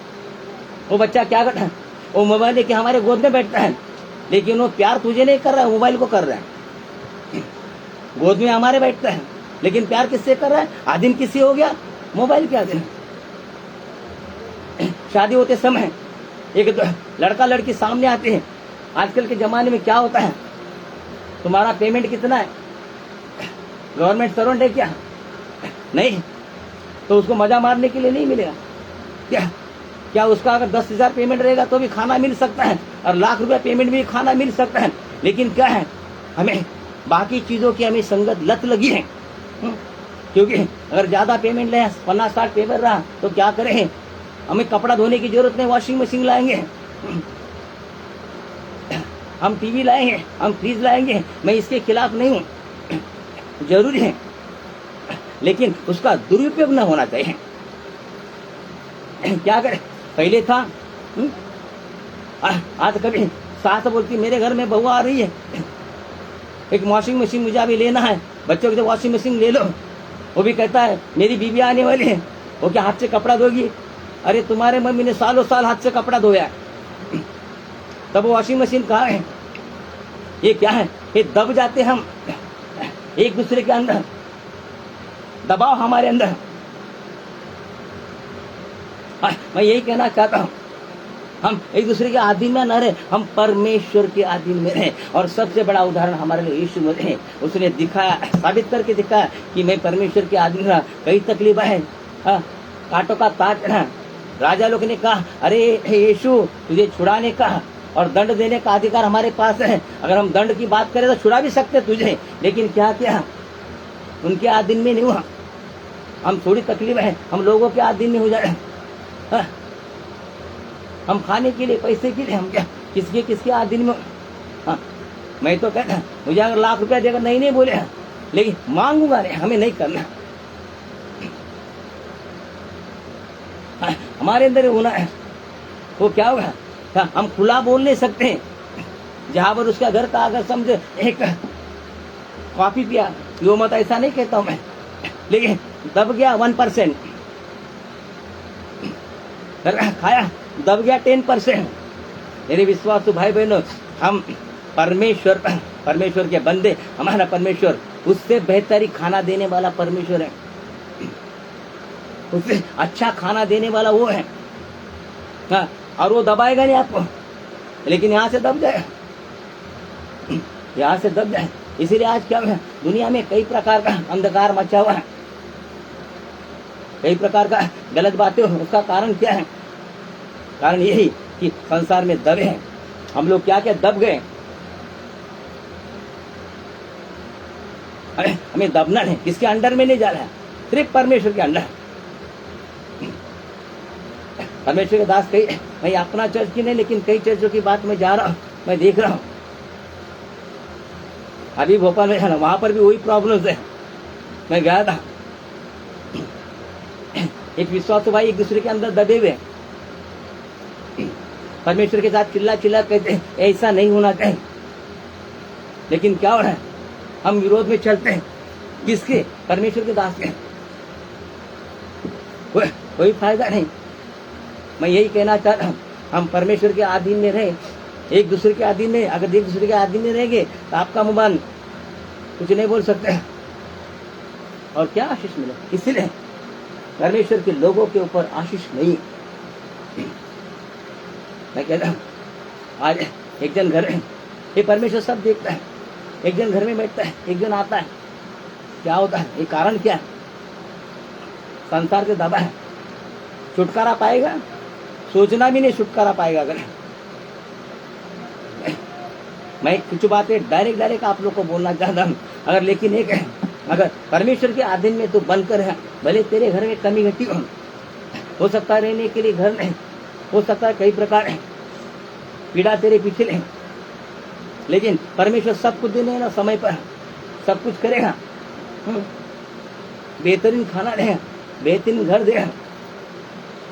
वो बच्चा क्या करता है, वो मोबाइल लेके हमारे गोद में बैठता है, लेकिन वो प्यार तुझे नहीं कर रहा है, मोबाइल को कर रहा है। गोद में हमारे बैठता है, लेकिन प्यार किससे कर रहा है? आदिम किससे हो गया? मोबाइल के आदिम। शादी होते समय एक लड़का लड़की सामने आते हैं। आजकल के जमाने में क्या होता है, तुम्हारा पेमेंट कितना है? गवर्नमेंट सर्वेंट है क्या? नहीं, तो उसको मजा मारने के लिए नहीं मिलेगा क्या? क्या उसका अगर 10,000 पेमेंट रहेगा तो भी खाना मिल सकता है, और लाख रुपया पेमेंट भी खाना मिल सकता है। लेकिन क्या है, हमें बाकी चीजों की हमें संगत लत लगी है। क्योंकि अगर ज्यादा पेमेंट ले, 50-60 पेमेंट रहा तो क्या करें, हमें कपड़ा धोने की जरूरत नहीं, वॉशिंग मशीन लाएंगे, हम टीवी लाएंगे, हम फ्रिज लाएंगे। मैं इसके खिलाफ नहीं हूँ, जरूरी है, लेकिन उसका दुरुपयोग न होना चाहिए। क्या करें, पहले था आज कभी सास बोलती मेरे घर में बहू आ रही है, एक वॉशिंग मशीन मुझे अभी लेना है, बच्चों के वॉशिंग मशीन ले लो। वो भी कहता है मेरी बीवी आने वाली है, वो क्या हाथ से कपड़ा धोगी? अरे तुम्हारे मम्मी ने सालों साल हाथ से कपड़ा धोया है, तब वो वॉशिंग मशीन कहाँ है? ये क्या है, ये दब जाते हम एक दूसरे के अंदर, दबाव हमारे अंदर। मैं यही कहना चाहता हूँ, हम एक दूसरे के अधीन में न रहे, हम परमेश्वर के अधीन में रहे। और सबसे बड़ा उदाहरण हमारे लिए यीशु मसीह है। उसने दिखाया, साबित करके दिखाया कि मैं परमेश्वर के अधीन रहा। कई तकलीफ है, कांटों का ताज रहा। राजा लोग ने कहा अरे यीशु तुझे छुड़ाने का और दंड देने का अधिकार हमारे पास है। अगर हम दंड की बात करें तो छुड़ा भी सकते तुझे, लेकिन क्या किया, उनके अधीन में नहीं हुआ। हम थोड़ी तकलीफ है, हम लोगों के अधीन में हो जाए। हम खाने के लिए, पैसे के लिए हम क्या किसके अधीन में? मैं तो कहता मुझे अगर लाख रुपया देगा, नहीं बोले, लेकिन मांगूंगा नहीं, हमें नहीं करना। हमारे अंदर होना है। वो क्या होगा, हम खुला बोल नहीं सकते। जहां पर उसका घर का अगर समझे एक कॉफी पिया, यो मत ऐसा नहीं कहता हूं मैं, लेकिन दब गया 1%, खाया, दब गया 10%। मेरे विश्वास भाई बहनों, हम परमेश्वर के बंदे, हमारा परमेश्वर उससे बेहतरी खाना देने वाला परमेश्वर है, उससे अच्छा खाना देने वाला वो है। हाँ, और वो दबाएगा नहीं आपको, लेकिन यहाँ से दब जाए, यहाँ से दब जाए। इसीलिए आज क्या है, दुनिया में कई प्रकार का अंधकार मचा हुआ है, कई प्रकार का गलत बातें। उसका कारण क्या है? कारण यही कि संसार में दबे हैं हम लोग। क्या क्या दब गए? हमें दबना नहीं, किसके अंडर में नहीं जा रहा है, सिर्फ परमेश्वर के अंडर। परमेश्वर के दास कई, मैं अपना चर्च की नहीं, लेकिन कई चर्चों की बात मैं जा रहा हूँ, मैं देख रहा हूँ। अभी भोपाल में है ना, वहां पर भी वही प्रॉब्लम्स है। मैं गया था, एक विश्वास भाई एक दूसरे के अंदर दबे हुए, परमेश्वर के साथ चिल्ला चिल्ला कहते हैं ऐसा नहीं होना चाहिए, लेकिन क्या हो रहा है, हम विरोध में चलते हैं। किसके? परमेश्वर के दास के। कोई फायदा नहीं। मैं यही कहना चाहता हूँ, हम परमेश्वर के अधीन में रहे, एक दूसरे के अधीन में। अगर एक दूसरे के अधीन में रहेंगे तो आपका मुबान कुछ नहीं बोल सकते, और क्या आशीष मिले। इसलिए परमेश्वर के लोगों के ऊपर आशीष नहीं। मैं कहता हूँ, आज एक जन घर में, ये परमेश्वर सब देखता है, एक जन घर में बैठता है, एक जन आता है, क्या होता है? ये कारण क्या है? संसार से दबा है। छुटकारा पाएगा? सोचना भी नहीं छुटकारा पाएगा। अगर मैं कुछ बातें डायरेक्ट आप लोग को बोलना चाहता हूँ, अगर लेकिन एक है, अगर परमेश्वर के अधीन में तो बनकर है, भले तेरे घर में कमी घटी हो सकता है रहने के लिए घर नहीं, हो सकता है कई प्रकार है पीड़ा तेरे पीछे नहीं, लेकिन परमेश्वर सब कुछ देने ना, समय पर सब कुछ करेगा। बेहतरीन खाना देगा, बेहतरीन घर देगा।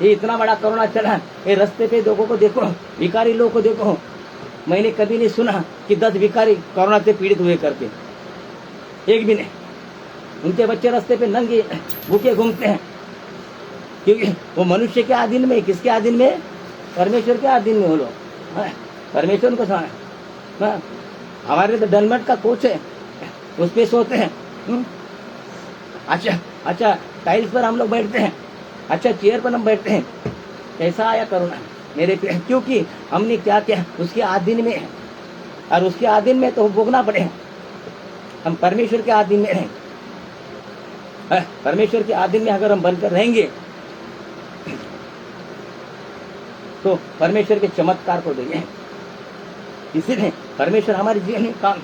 ये इतना बड़ा कोरोना चला, ये रास्ते पे लोगों को देखो, भिखारी लोगों को देखो। मैंने कभी नहीं सुना कि 10 भिखारी कोरोना से पीड़ित हुए करके, एक भी नहीं। उनके बच्चे रास्ते पे नंगे भूखे घूमते हैं, क्योंकि वो मनुष्य के अधीन में। किसके अधीन में? परमेश्वर के अधीन में। वो लोग परमेश्वर को सुना। हमारे तो डलमट का कोच है, उस पे सोते हैं। अच्छा टाइल्स पर हम लोग बैठते हैं, अच्छा चेयर पर हम बैठते हैं। कैसा आया कोरोना मेरे पे? क्योंकि हमने क्या किया, उसके अधीन में है, और उसके अधीन में तो भोगना पड़े। हम परमेश्वर के अधीन में रहें, परमेश्वर के अधीन में अगर हम बनकर रहेंगे तो परमेश्वर के चमत्कार को देंगे। इसीलिए परमेश्वर हमारे जीवन में काम।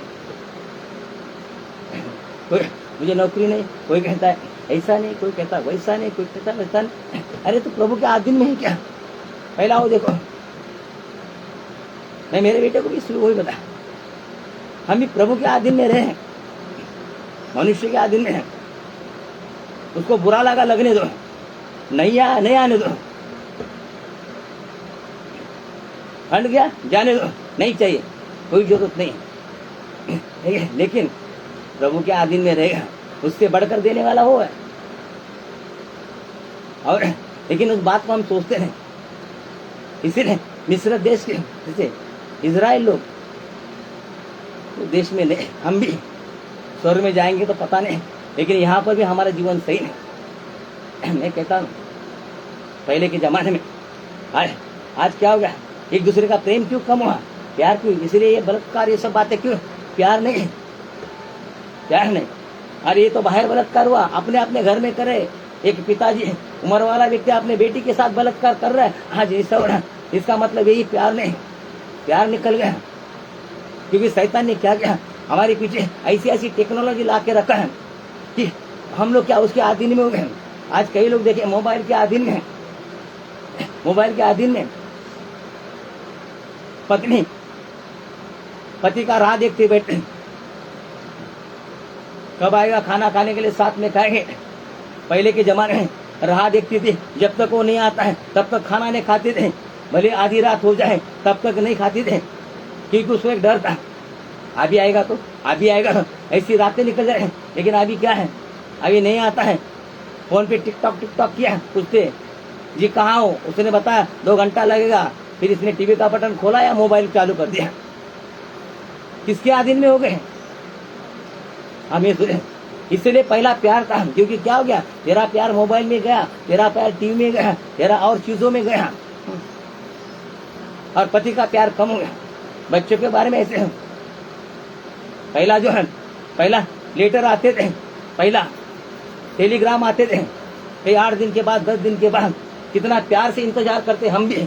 कोई मुझे नौकरी नहीं, कोई कहता है ऐसा नहीं, कोई कहता वैसा नहीं, कोई कहता वैसा नहीं। अरे तो प्रभु के अधीन में ही क्या? पहला वो देखो, मैं मेरे बेटे को भी शुरू वही बताया, हम भी प्रभु के अधीन में रहे, मनुष्य के अधीन में है। उसको बुरा लगा लगने दो, नहीं आने दो, हट गया जाने दो, नहीं चाहिए, कोई जरूरत नहीं। लेकिन प्रभु के अधीन में रहेगा, उससे बढ़कर देने वाला वो है। और लेकिन उस बात को हम सोचते नहीं। इसीलिए मिस्र देश के जैसे इजराइल लोग तो देश में नहीं, हम भी स्वर्ग में जाएंगे तो पता नहीं, लेकिन यहाँ पर भी हमारा जीवन सही नहीं। मैं कहता हूँ पहले के जमाने में, आज क्या हो गया? एक दूसरे का प्रेम क्यों कम हुआ? प्यार क्यों? इसलिए ये बलात्कार, ये सब बातें क्यों? प्यार नहीं। अरे ये तो बाहर बलात्कार हुआ, अपने अपने घर में करे। एक पिताजी उम्र वाला व्यक्ति अपने बेटी के साथ बलात्कार कर रहा है, आज ऐसा हो रहा। इसका मतलब यही प्यार नहीं, प्यार निकल गया। क्योंकि शैतान ने क्या किया, हमारे पीछे ऐसी टेक्नोलॉजी ला के रखा है कि हम लोग क्या उसके अधीन में हो गए। आज कई लोग देखे मोबाइल के अधीन में, मोबाइल के अधीन में। पत्नी पति का राह देखते बैठे, कब आएगा खाना खाने के लिए, साथ में खाएंगे। पहले के जमाने में राह देखती थी, जब तक वो नहीं आता है तब तक खाना नहीं खाते थे, भले आधी रात हो जाए तब तक नहीं खाते थे, क्योंकि उसको एक डर था, अभी आएगा तो अभी आएगा, ऐसी रातें निकल जाए। लेकिन अभी क्या है, अभी नहीं आता है, फोन पे टिकटॉक किया, पूछते जी कहाँ हो, उसने बताया 2 घंटा लगेगा। फिर इसने टीवी का बटन खोला या मोबाइल चालू कर दिया। किसके अधीन में हो गए हम? ये इसलिए पहला प्यार था, क्योंकि क्या हो गया, तेरा प्यार मोबाइल में गया, तेरा प्यार टीवी में गया, तेरा और चीजों में गया, और पति का प्यार कम हो गया। बच्चों के बारे में ऐसे पहला जो है, पहला लेटर आते थे, पहला टेलीग्राम आते थे, फिर 8 दिन के बाद 10 दिन के बाद कितना प्यार से इंतजार करते हम भी।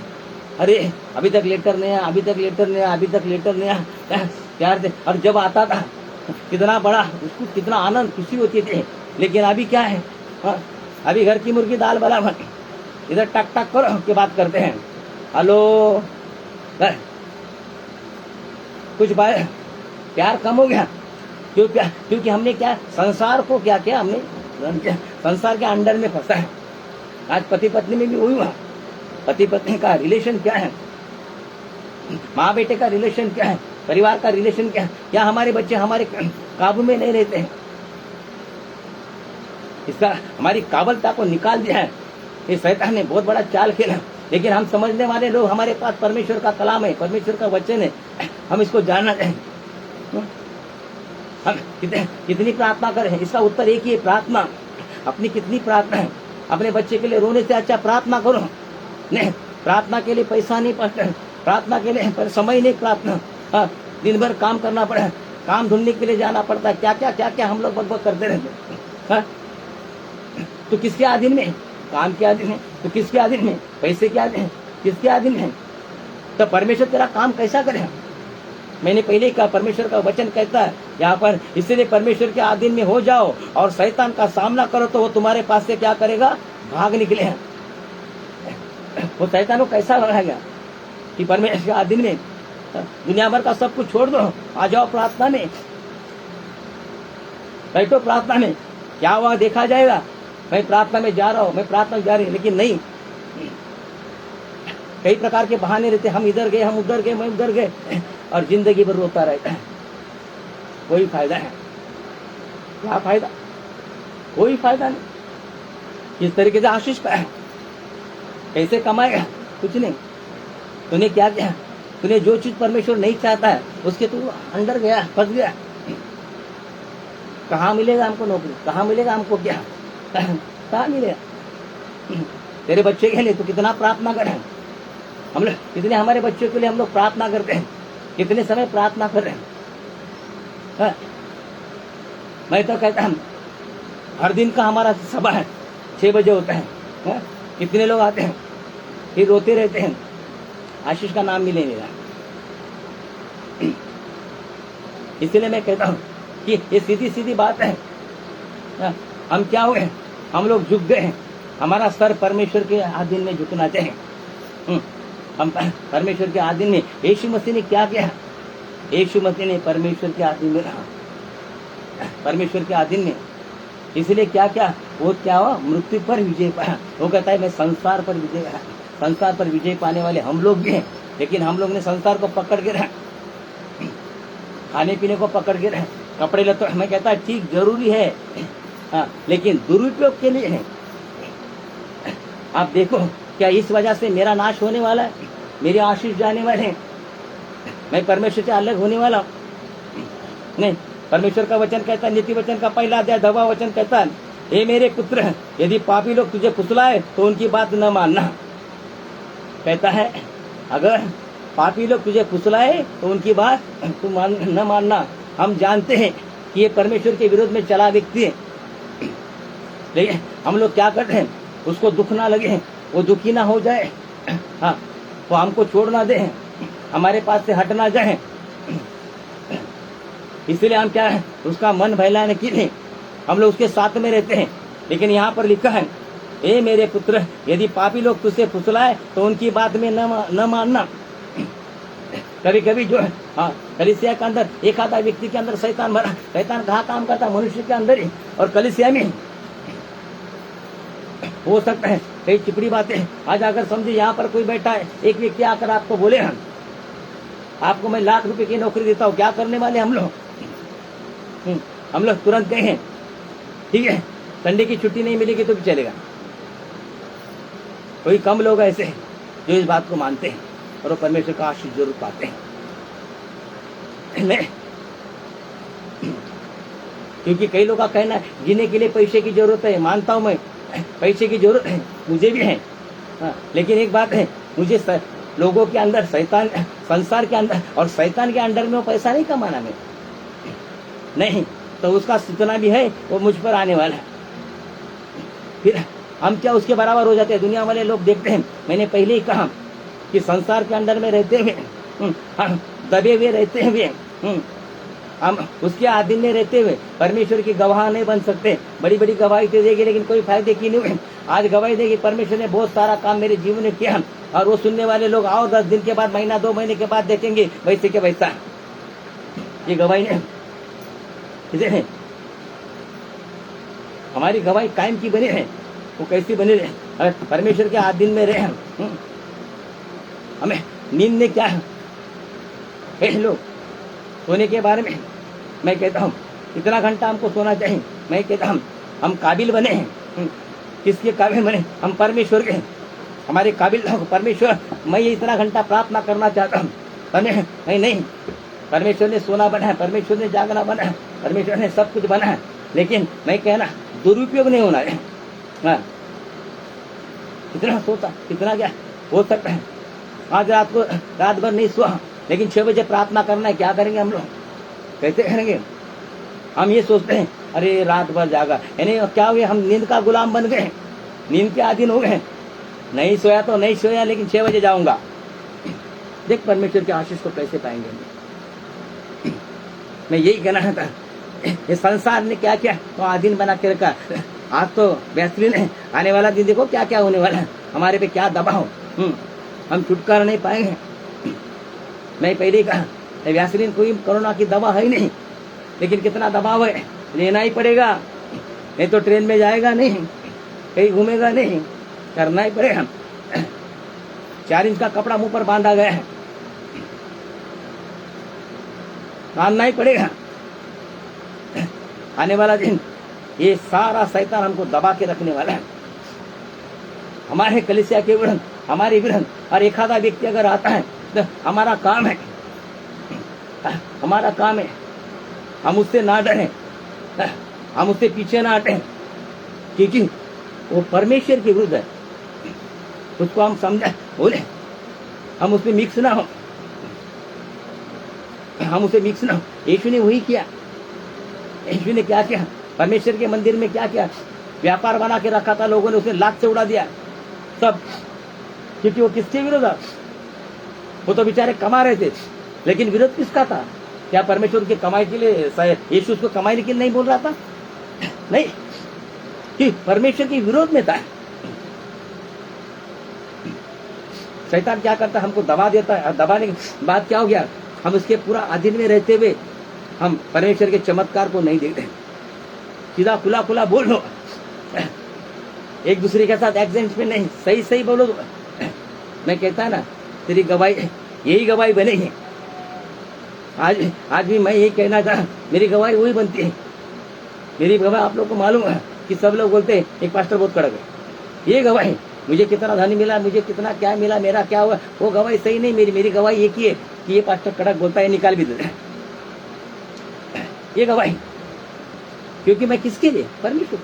अरे अभी तक लेटर नहीं आया, अभी तक लेटर नहीं आया, अभी तक लेटर नहीं आया, प्यार से। और जब आता था कितना बड़ा, उसको कितना आनंद खुशी होती थी। लेकिन अभी क्या है, अभी घर की मुर्गी दाल बराबर, इधर टक टक करो के बात करते हैं, हेलो। कुछ प्यार कम हो गया, क्योंकि हमने क्या, संसार को क्या किया, हमने संसार के अंडर में फंसा है। आज पति पत्नी में भी वही हुआ। पति पत्नी का रिलेशन क्या है, माँ बेटे का रिलेशन क्या है, परिवार का रिलेशन क्या है, क्या हमारे बच्चे हमारे काबू में नहीं रहते हैं? इसका हमारी काबलता को निकाल दिया है। ये शैतान ने बहुत बड़ा चाल खेला। लेकिन हम समझने वाले लोग, हमारे पास परमेश्वर का कलाम है, परमेश्वर का वचन है, हम इसको जानना चाहें। हम कितनी प्रार्थना करें? इसका उत्तर एक ही है, प्रार्थना। अपनी कितनी प्रार्थना है? अपने बच्चे के लिए रोने से अच्छा प्रार्थना करो। नहीं, प्रार्थना के लिए पैसा नहीं पड़ता, प्रार्थना के लिए समय नहीं, प्रार्थना दिन भर काम करना पड़ा, काम ढूंढने के लिए जाना पड़ता है, क्या क्या हम लोग बकबक करते रहते। तो किसके अधीन में? काम के अधीन है। तो किसके अधीन में? पैसे के अधीन है। किसके अधीन है? तो परमेश्वर तेरा काम कैसा करे? मैंने पहले ही कहा, परमेश्वर का वचन कहता है यहाँ पर, इसलिए परमेश्वर के अधीन में हो जाओ और शैतान का सामना करो, तो वो तुम्हारे पास से क्या करेगा? भाग निकले। वो शैतान को कैसा लगाएगा कि परमेश्वर के अधीन में दुनिया भर का सब कुछ छोड़ दो, आ जाओ प्रार्थना में, बैठो प्रार्थना में, क्या हुआ देखा जाएगा। मैं प्रार्थना में जा रहा हूँ, मैं प्रार्थना में जा रही हूँ, लेकिन नहीं, कई प्रकार के बहाने रहते, हम इधर गए, हम उधर गए, मैं उधर गए, और जिंदगी भर रोता रहता है। कोई फायदा है? क्या फायदा? कोई फायदा नहीं। इस तरीके से आशीष पाया, कैसे कमाएगा? कुछ नहीं। तूने क्या किया? तूने जो चीज परमेश्वर नहीं चाहता है उसके तू अंदर गया, फंस गया। कहाँ मिलेगा हमको नौकरी? कहाँ मिलेगा हमको क्या? कहाँ मिलेगा? तेरे बच्चे के लिए तो कितना प्रार्थना करें हम लोग, कितने हमारे बच्चों के लिए हम लोग प्रार्थना करते हैं, कितने समय प्रार्थना कर रहे हैं। मैं तो कहता हूँ, हर दिन का हमारा सभा है, 6 बजे होता है। कितने लोग आते हैं, फिर रोते रहते हैं, आशीष का नाम मिले नहीं रहा। इसलिए मैं कहता हूँ कि ये सीधी सीधी बात है। हम क्या हुए? हम लोग झुक गए हैं। हमारा सर परमेश्वर के अधीन में झुकना चाहिए। हम परमेश्वर के अधीन में, यीशु मसीह ने क्या किया? यीशु मसीह ने परमेश्वर के अधीन में रहा, परमेश्वर के अधीन में। इसलिए क्या क्या वो क्या हुआ? मृत्यु पर विजय पाया। वो कहता है मैं संसार पर विजय पाया। संसार पर विजय पाने वाले हम लोग भी हैं, लेकिन हम लोग ने संसार को पकड़ के रहा, खाने पीने को पकड़ के रहा, कपड़े लत्ते, मैं कहता है ठीक जरूरी है, लेकिन दुरुपयोग के लिए है। आप देखो, क्या इस वजह से मेरा नाश होने वाला है? मेरे आशीष जाने वाले हैं? मैं परमेश्वर से अलग होने वाला हूं? नहीं। परमेश्वर का वचन कहता है, नीति वचन का पहला अध्याय 10वां वचन कहता है, हे मेरे पुत्र, यदि पापी लोग तुझे फुसलाए तो उनकी बात न मानना। कहता है अगर पापी लोग तुझे फुसलाए तो उनकी बात तू न मानना। हम जानते हैं कि ये परमेश्वर के विरोध में चला व्यक्ति है, लेकिन हम लोग क्या करते हैं? उसको दुख ना लगे, वो दुखी ना हो जाए, हाँ, वो हमको छोड़ ना दे, हमारे पास से हट ना जाए, इसलिए हम क्या है? उसका मन बहलाने के लिए हम लोग उसके साथ में रहते हैं। लेकिन यहाँ पर लिखा है, ए मेरे पुत्र, यदि पापी लोग तुझसे फुसलाए तो उनकी बात में न मानना। कभी कभी जो है, हाँ, कलीसिया के अंदर एक आधा व्यक्ति के अंदर शैतान भरा। शैतान कहाँ काम करता? मनुष्य के अंदर ही, और कलीसिया में हो सकता है कई चिपड़ी बातें। आज अगर समझे यहाँ पर कोई बैठा है, एक व्यक्ति आकर आपको बोले, आपको मैं लाख रुपए की नौकरी देता हूँ, क्या करने वाले हम लोग? हम लोग तुरंत गए हैं, ठीक है, संडे की छुट्टी नहीं मिलेगी तो भी चलेगा। कोई कम लोग ऐसे हैं जो इस बात को मानते हैं और वो परमेश्वर का आशीष जरूर पाते हैं। मैं क्योंकि कई लोग का कहना है जीने के लिए पैसे की जरूरत है, मानता हूं मैं, पैसे की जरूरत है, मुझे भी है। हाँ, लेकिन एक बात है, मुझे लोगों के अंदर शैतान, संसार के अंदर और शैतान के अंडर में वो पैसा नहीं कमाना मैं नहीं, तो उसका जितना भी है वो मुझ पर आने वाला है। फिर हम क्या उसके बराबर हो जाते हैं? दुनिया वाले लोग देखते हैं, मैंने पहले ही कहा कि संसार के अंदर में रहते हुए हम दबे हुए रहते हुए हम उसके अधीन में रहते हुए परमेश्वर की गवाह नहीं बन सकते। बड़ी बड़ी गवाही दे देगी लेकिन कोई फायदे की नहीं हुई। आज गवाही देगी परमेश्वर ने बहुत सारा काम मेरे जीवन में किया, और वो सुनने वाले लोग और 10 दिन के बाद, महीना 2 महीने के बाद देखेंगे वैसे के वैसा। ये गवाही नहीं, इसे हमारी गवाही कायम की बनी है। वो कैसी बनी रहे? अगर परमेश्वर के अधीन में रहे हमें नींद ने क्या है? लोग सोने के बारे में मैं कहता हूँ इतना घंटा हमको सोना चाहिए। मैं कहता हूँ हम काबिल बने हैं। किसके काबिल बने? हम परमेश्वर के। हमारे काबिल परमेश्वर, मैं ये इतना घंटा प्रार्थना करना चाहता हूँ, नहीं, परमेश्वर ने सोना बनाया, परमेश्वर ने जागना बनाया, परमेश्वर ने सब कुछ बनाया, लेकिन मैं कहना दुरुपयोग नहीं होना है। हाँ, कितना सोता, कितना क्या हो सकता है। आज रात भर नहीं सोआ, लेकिन 6 बजे प्रार्थना करना है। क्या करेंगे हम लोग? कैसे करेंगे? हम ये सोचते हैं अरे रात भर जागा, यानी क्या हुए? हम नींद का गुलाम बन गए, नींद के अधीन हो गए। नहीं सोया तो नहीं सोया, लेकिन 6 बजे जाऊंगा। देख परमेश्वर के आशीष को कैसे पाएंगे? मैं यही कहना था, ये संसार ने क्या क्या तो अधीन बना के रखा। आज तो बेहतरीन है, आने वाला दिन देखो क्या क्या होने वाला है, हमारे पे क्या दबाव। हम छुटकारा नहीं पाएंगे। मैं पहले कहा व्यासलीन कोई कोरोना की दवा है ही नहीं, लेकिन कितना दबाव है, लेना ही पड़ेगा, नहीं तो ट्रेन में जाएगा नहीं, कहीं घूमेगा नहीं, करना ही पड़ेगा। 4 इंच का कपड़ा मुंह पर बांधा गया है, बांधना ही पड़ेगा। आने वाला दिन ये सारा शैतान हमको दबा के रखने वाला है, हमारे कलीसिया के विरुद्ध, हमारे विरुद्ध। और एक आधा व्यक्ति अगर आता है तो हमारा काम है हम उससे ना डरें, हम उससे पीछे ना हटें, क्योंकि वो परमेश्वर के विरुद्ध है। उसको हम समझा बोले, हम उसमें मिक्स ना हो, हम उसे मिक्स ना हो। यीशु ने वही किया। यीशु ने क्या किया? परमेश्वर के मंदिर में क्या किया? व्यापार बना के रखा था लोगों ने, उसने लाख से उड़ा दिया सब, क्योंकि वो किसके विरोध था? वो तो बेचारे कमा रहे थे, लेकिन विरोध किसका था? क्या परमेश्वर की कमाई के लिए? यीशु उसको कमाई के लिए नहीं बोल रहा था, नहीं, कि परमेश्वर के विरोध में था। शैतान क्या करता है? हमको दबा देता है, दबाने के बाद क्या हो गया? हम उसके पूरा अधीन में रहते हुए हम परमेश्वर के चमत्कार को नहीं देखते। सीधा खुला खुला बोल लो, एक दूसरे के साथ एक्सीडेंट में नहीं, सही सही बोलो। मैं कहता है ना, तेरी गवाही यही गवाही बनेगी। आज भी मैं यही कहना चाह, मेरी गवाही वही बनती है। मेरी गवाही आप लोग को मालूम है कि सब लोग बोलते हैं एक पास्टर बहुत कड़क है। ये गवाही, मुझे कितना धन मिला, मुझे कितना क्या मिला, मेरा क्या हुआ, वो गवाही सही नहीं। मेरी गवाही एक ही है कि ये पास्टर कड़क बोलता है, निकाल भी दे। ये गवाही, क्योंकि मैं किसके लिए? परमेश्वर।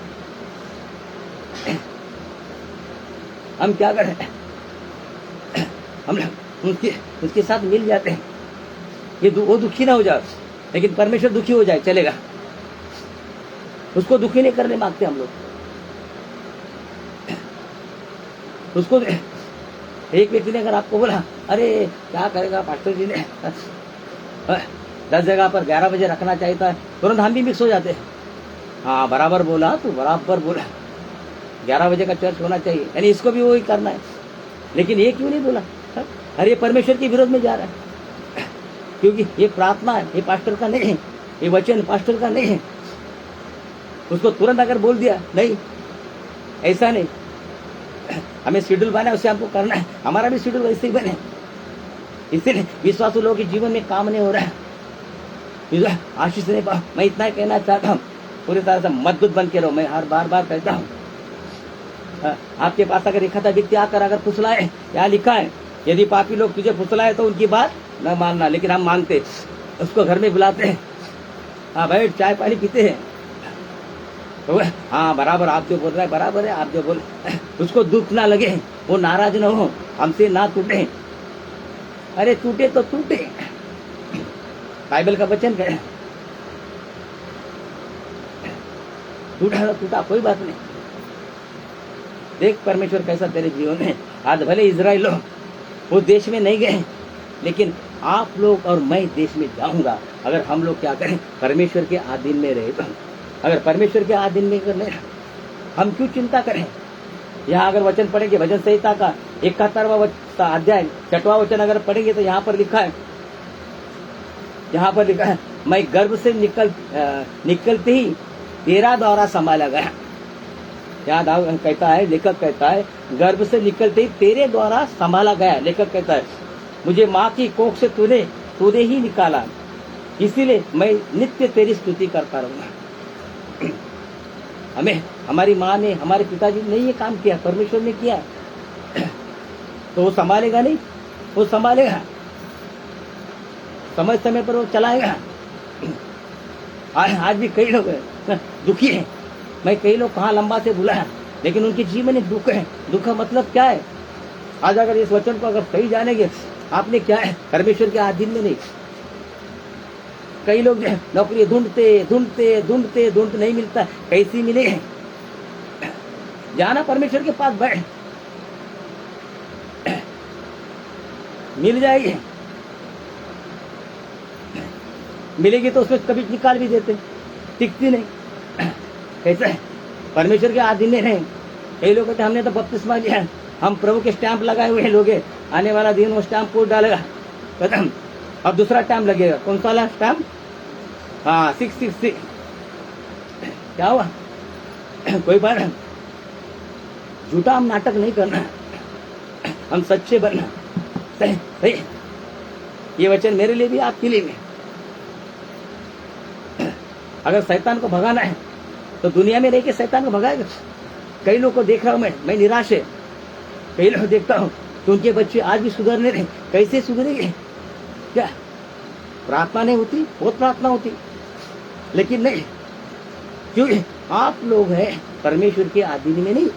हम क्या करें? हम उसके साथ मिल जाते हैं। ये वो दुखी ना हो जाए, लेकिन परमेश्वर दुखी हो जाए चलेगा, उसको दुखी नहीं करने मांगते हम लोग। उसको एक व्यक्ति ने अगर आपको बोला अरे क्या करेगा पास्टर जी ने 10 जगह पर 11 बजे रखना चाहिए था, तुरंत हम भी मिक्स हो जाते हैं। हाँ बराबर बोला, तू बराबर बोला, 11 बजे का चर्च होना चाहिए, यानी इसको भी वही करना है। लेकिन ये क्यों नहीं बोला? अरे ये परमेश्वर के विरोध में जा रहा है, क्योंकि ये प्रार्थना है, ये पास्टर का नहीं है, ये वचन पास्टर का नहीं है। उसको तुरंत अगर बोल दिया नहीं, ऐसा नहीं, हमें शेड्यूल बना है, उसे हमको करना है, हमारा भी शेड्यूल वैसे ही बने। इसलिए विश्वासु लोगों के जीवन में काम नहीं हो रहा है, आशीष नहीं पा। मैं इतना ही कहना चाहता हूँ, पूरी तरह से मजबूत बन के रहो। मैं हर बार कहता हूँ आपके पास अगर एक व्यक्ति आकर अगर फुसलाए, यहाँ लिखा है यदि पापी लोग तुझे फुसलाए तो उनकी बात न मानना, लेकिन हम मानते, उसको घर में बुलाते हैं, हाँ भाई चाय पानी पीते हैं, तो हाँ बराबर आप जो बोल रहे हैं बराबर है, आप जो बोल, उसको दुख ना लगे, वो नाराज ना हो, हमसे ना टूटे। अरे टूटे तो टूटे, बाइबल का वचन है, टूटा तो टूटा, कोई बात नहीं। देख परमेश्वर कैसा तेरे जीवन में, आज भले इजराइल लोग वो देश में नहीं गए, लेकिन आप लोग और मैं देश में जाऊंगा अगर हम लोग क्या करें, परमेश्वर के अधीन में रहे तो। अगर परमेश्वर के अधीन में करने, हम क्यों चिंता करें। यहाँ अगर वचन पढ़ेंगे, भजन संहिता का 71वां अध्याय 6वां वचन अगर पढ़ेंगे तो यहाँ पर लिखा है, मैं गर्भ से निकलते ही तेरा द्वारा संभाला गया। याद कहता है, लेखक कहता है गर्भ से निकलते ही तेरे द्वारा संभाला गया। लेखक कहता है मुझे माँ की कोख से तूने ही निकाला, इसीलिए मैं नित्य तेरी स्तुति करता रहूंगा। हमारी माँ ने, हमारे पिताजी ने ये काम किया, परमेश्वर ने किया, तो वो संभालेगा नहीं, वो संभालेगा, समय समय पर वो चलाएगा। आज भी कई लोग दुखी हैं, मैं कई लोग कहाँ लंबा से बुलाया, लेकिन उनके जीवन में दुख है। दुख का मतलब क्या है? आज अगर इस वचन को अगर सही जानेंगे, आपने क्या है, परमेश्वर के अधीन में नहीं। कई लोग जो है नौकरी ढूंढते नहीं मिलता, कैसी मिले, जाना परमेश्वर के पास बैठ, मिल जाएगी, मिलेगी तो उसमें कभी निकाल भी देते, टिकती नहीं। कैसा है, परमेश्वर के अधीन में नहीं। कई लोग कहते हमने तो बपतिस्मा लिया, हम प्रभु के स्टैंप लगाए हुए हैं, लोग आने वाला दिन वो स्टैंप कोड डालेगा, खत्म, अब दूसरा स्टैंप लगेगा। कौन सा वाला स्टैंप? हाँ 666। क्या हुआ? कोई बात नहीं, झूठा हम नाटक नहीं करना, हम सच्चे बनना। सही सही, ये वचन मेरे लिए भी आपके लिए भी। अगर शैतान को भगाना है तो दुनिया में रह के शैतान को भगाएगा। कई लोग को देख रहा हूं मैं निराश है, कई लोग देखता हूं कि उनके बच्चे आज भी सुधरने रहे, कैसे सुधरेंगे? क्या प्रार्थना नहीं होती? बहुत प्रार्थना होती, लेकिन नहीं, क्योंकि आप लोग हैं परमेश्वर के अधीन में नहीं,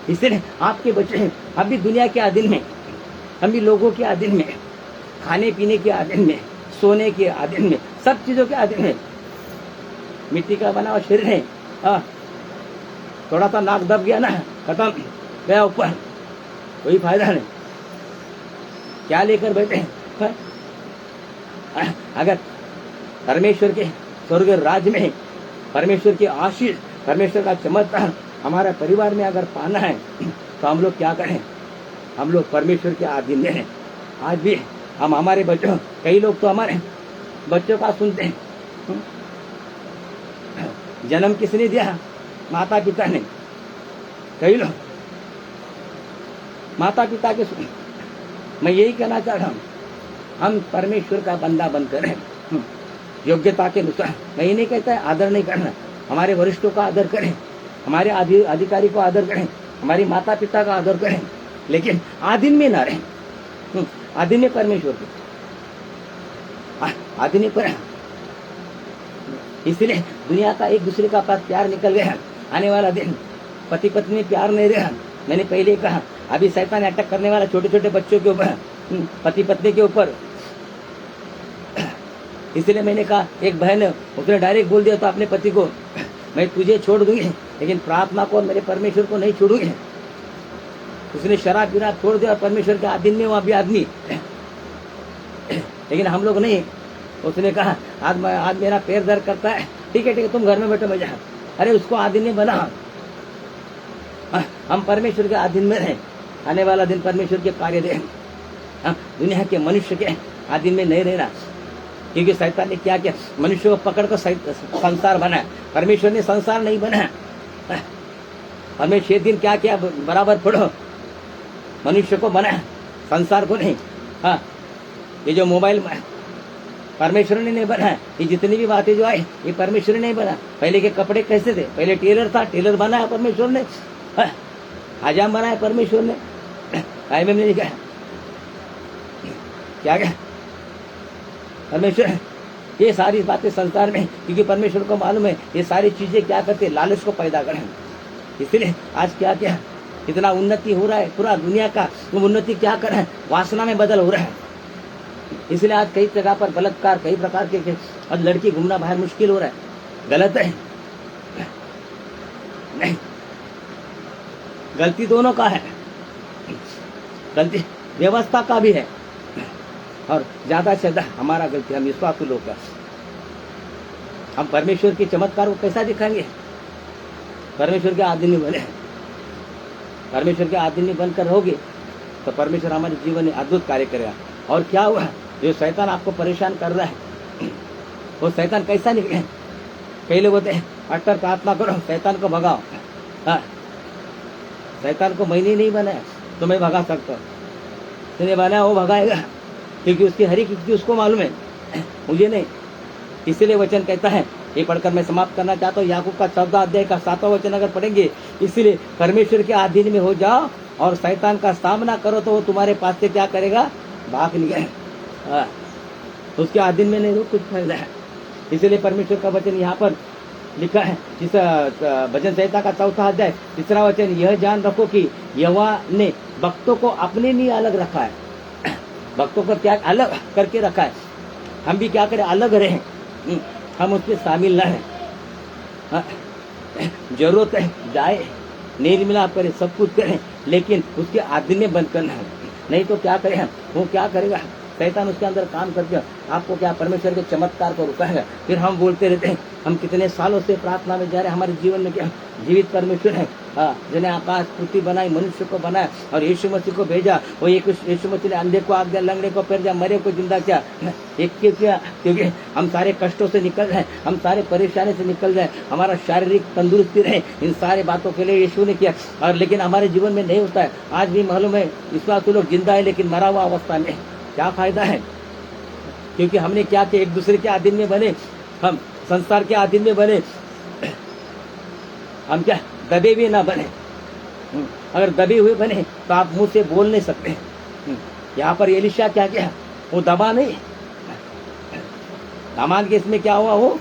इसलिए आपके बच्चे हैं। हम भी दुनिया के अधीन में, हम भी लोगों के अधीन में, खाने पीने के अधीन में, सोने के अधीन में, सब चीजों के अधीन में। मिट्टी का बना हुआ शरीर है, थोड़ा सा नाक दब गया ना, खत्म, गया ऊपर, कोई फायदा नहीं। क्या लेकर बैठे हैं? अगर परमेश्वर के स्वर्ग राज्य में परमेश्वर की आशीष, परमेश्वर का चमत्कार हमारे परिवार में अगर पाना है तो हम लोग क्या करें? हम लोग परमेश्वर के अधीन में हैं। आज भी हम हमारे बच्चों, कई लोग तो हमारे बच्चों का सुनते हैं, जन्म किसने दिया? माता पिता ने। कई लोग माता पिता के सुन। मैं यही कहना चाह रहा हूँ, हम परमेश्वर का बंदा बनकर करें, योग्यता के अनुसार। मैं ये नहीं कहता है आदर नहीं करना, हमारे वरिष्ठों का आदर करें, हमारे अधिकारी को आदर करें, हमारी माता पिता का आदर करें, लेकिन आधीन में ना रहें। आधीन में परमेश्वर के आधीन में पर, इसलिए दुनिया का एक दूसरे का पास प्यार निकल गया। आने वाला दिन पति पत्नी में प्यार नहीं रहा। मैंने पहले कहा, अभी शैतान अटैक करने वाला छोटे छोटे बच्चों के ऊपर, पति पत्नी के ऊपर। इसलिए मैंने कहा, एक बहन उसने डायरेक्ट बोल दिया तो अपने पति को, मैं तुझे छोड़ दूंगी लेकिन प्रार्थना को, मेरे परमेश्वर को नहीं छोड़ूंगी। उसने शराब पीना छोड़ दिया और परमेश्वर के अधीन में वहां भी आदमी, लेकिन हम लोग नहीं। उसने कहा आज मेरा पैर दर्द करता है, ठीक है तुम घर में बैठो, मैं जा। अरे उसको अधीन में बना, हम परमेश्वर के अधीन में रहे। आने वाला दिन परमेश्वर के कार्य दे, दुनिया के मनुष्य के अधीन में नहीं रहना। क्योंकि शैतान ने क्या किया, मनुष्य को पकड़ कर संसार बनाया, परमेश्वर ने संसार नहीं बनाया। हमें 6 दिन क्या किया, बराबर पढ़ो, मनुष्य को बनाया, संसार को नहीं। हाँ, ये जो मोबाइल परमेश्वर ने नहीं बनाया, ये जितनी भी बातें जो आई ये परमेश्वर ने नहीं बना। पहले के कपड़े कैसे थे? पहले टेलर था, टेलर बनाया परमेश्वर ने। हजाम बनाया परमेश्वर ने, IMF ने लिखा क्या परमेश्वर ये सारी बातें संसार में, क्योंकि परमेश्वर को मालूम है ये सारी चीजें क्या करते, लालच को पैदा करें। इसलिए आज क्या क्या इतना उन्नति हो रहा है, पूरा दुनिया का उन्नति क्या कर रहा है, वासना में बदल हो रहा है। इसलिए आज कई जगह पर बलात्कार, कई प्रकार के आज लड़की घूमना बाहर मुश्किल हो रहा है। गलत है नहीं, गलती दोनों का है, गलती व्यवस्था का भी है और ज्यादा से ज्यादा हमारा गलती, हम विश्वासु लोग का। हम परमेश्वर के चमत्कार को कैसा दिखाएंगे? परमेश्वर के आदमी बने, परमेश्वर के आदमी बनकर रहोगे तो परमेश्वर हमारे जीवन में अद्भुत कार्य करेगा। और क्या हुआ, जो शैतान आपको परेशान कर रहा है वो शैतान कैसा निकले? कई लोग होते हैं अक्सर प्रार्थना करो शैतान को भगाओ। हाँ, शैतान को मैंने नहीं बनाया तो मैं भगा सकता हूँ, मैंने बनाया वो भगाएगा, क्योंकि उसकी हर एक चीज उसको मालूम है, मुझे नहीं। इसलिए वचन कहता है, ये पढ़कर मैं समाप्त करना चाहता हूँ, याकूब का 14 अध्याय का 7वां वचन अगर पढ़ेंगे, इसलिए परमेश्वर के अधीन में हो जाओ और शैतान का सामना करो तो वो तुम्हारे पास से क्या करेगा, भाग निकले। उसके अधीन में नहीं हो कुछ फायदा है। इसलिए परमेश्वर का वचन यहाँ पर लिखा है, जिस भजन संहिता का 4वां अध्याय 3रा वचन, यह जान रखो कि यहोवा ने भक्तों को अपने लिए अलग रखा है। भक्तों को क्या अलग करके रखा है, हम भी क्या करें, अलग रहें, हम उसमें शामिल न हैं। जरूरत है जाए, नीर मिलाप करें, सब कुछ करें, लेकिन उसके आदमी में बंद करना है। नहीं तो क्या करें, वो क्या करेगा, शैतान उसके अंदर काम करके आपको क्या परमेश्वर के चमत्कार को रुकाएगा। फिर हम बोलते रहते हैं, हम कितने सालों से प्रार्थना में जा रहे हैं, हमारे जीवन में क्या जीवित परमेश्वर है, जिन्हें आकाश पृथ्वी बनाई, मनुष्य को बनाया और यीशु मसीह को भेजा। वो एक यीशु मसीह ने अंधे को आज्ञा, लंगड़े को पैर दिया, मरे को जिंदा किया। एक किया, क्योंकि हम सारे कष्टों से निकल रहे, हम सारे परेशानी से निकल रहे, हमारा शारीरिक तंदुरुस्ती रहे, इन सारे बातों के लिए यीशु ने किया। और लेकिन हमारे जीवन में नहीं होता है। आज भी मालूम है विश्वास लोग जिंदा है लेकिन मरा हुआ अवस्था में, क्या फायदा है? क्योंकि हमने क्या किया, एक दूसरे के अधीन में बने, हम संसार के अधीन में बने, हम क्या दबे भी ना बने। अगर दबे हुए बने तो आप मुंह से बोल नहीं सकते। यहाँ पर एलिशा क्या किया, वो दबा नहीं, दामाद के इसमें क्या हुआ, वो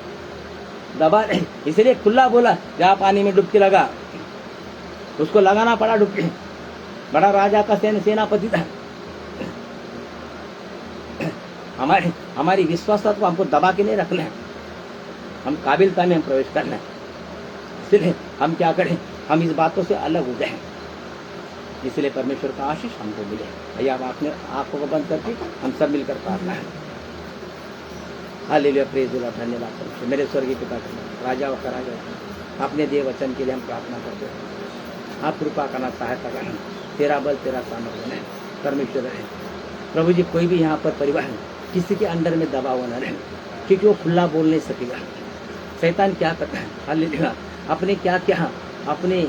दबा नहीं, इसलिए खुला बोला, जा पानी में डुबकी लगा, उसको लगाना पड़ा डुबकी। बड़ा राजा का सेनापति था। हमारी विश्वासता को हमको दबा के नहीं रखना है, हम काबिलता में हम प्रवेश करना है। इसलिए हम क्या करें, हम इस बातों से अलग हो जाएं, इसलिए परमेश्वर का आशीष हमको मिले। भैया आप अपने आंखों को बंद करके हम सब मिलकर प्रार्थना है। हालेलुया, प्रेज द लॉर्ड, धन्यवाद परमेश्वर। मेरे स्वर्गीय पिता राजा होकर आ गए, अपने दिए वचन के लिए हम प्रार्थना करते हैं। आप कृपा करना, सहायता करना, तेरा बल तेरा सामर्थ्य है परमेश्वर है। प्रभु जी, कोई भी यहाँ पर परिवार किसी के अंडर में दबा हुआ न रहे, क्योंकि वो खुला बोल नहीं सकेगा। शैतान क्या करता है, हालेलुया, अपने क्या क्या अपने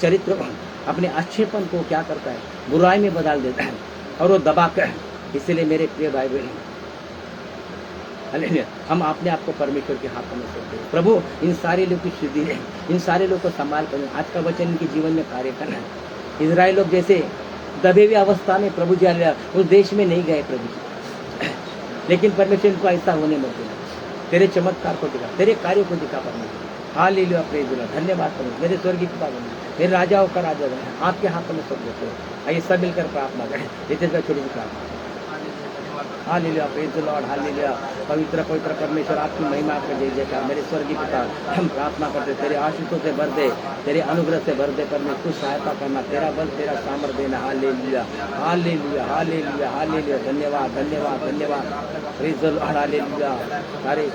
चरित्र को, अपने अच्छेपन को क्या करता है, बुराई में बदल देता है और वो दबा कर। इसलिए मेरे प्रिय भाई बहन, हालेलुया, हम अपने आप को परमेश्वर के हाथों में सौंपते हैं। प्रभु इन सारे लोग की शुद्धि है, इन सारे लोग को संभाल कर आज का वचन इनके जीवन में कार्य करना है। इजराइल लोग जैसे दबे हुए अवस्था में प्रभु जी उस देश में नहीं गए प्रभु जी, लेकिन परमेश्वर को ऐसा होने मत देना। तेरे चमत्कार को दिखा, तेरे कार्यों को दिखा परमेश्वर। हालेलुया, प्रेज द लॉर्ड, धन्यवाद परमेश्वर। मेरे स्वर्गीय पिता मेरे राजा होकर राजा बने, आपके हाथों में सब देते हो। आइए सब मिलकर प्रार्थना करें, इतने छोटी सी प्रार्थना। Hallelujah, praise the Lord, hallelujah. पवित्र पवित्र परमेश्वर, आपकी महिमा आपका जय जयकार। मेरे स्वर्गीय पिता, हम प्रार्थना करते तेरे आशीषों से भर दे, तेरे अनुग्रह से भर दे परमेश्वर, कुछ सहायता करना, तेरा बल तेरा सामर्थ्य देना। हालेलुया, हालेलुया, हालेलुया, हालेलुया, धन्यवाद धन्यवाद धन्यवाद, प्रेज द लॉर्ड, हालेलुया। सारे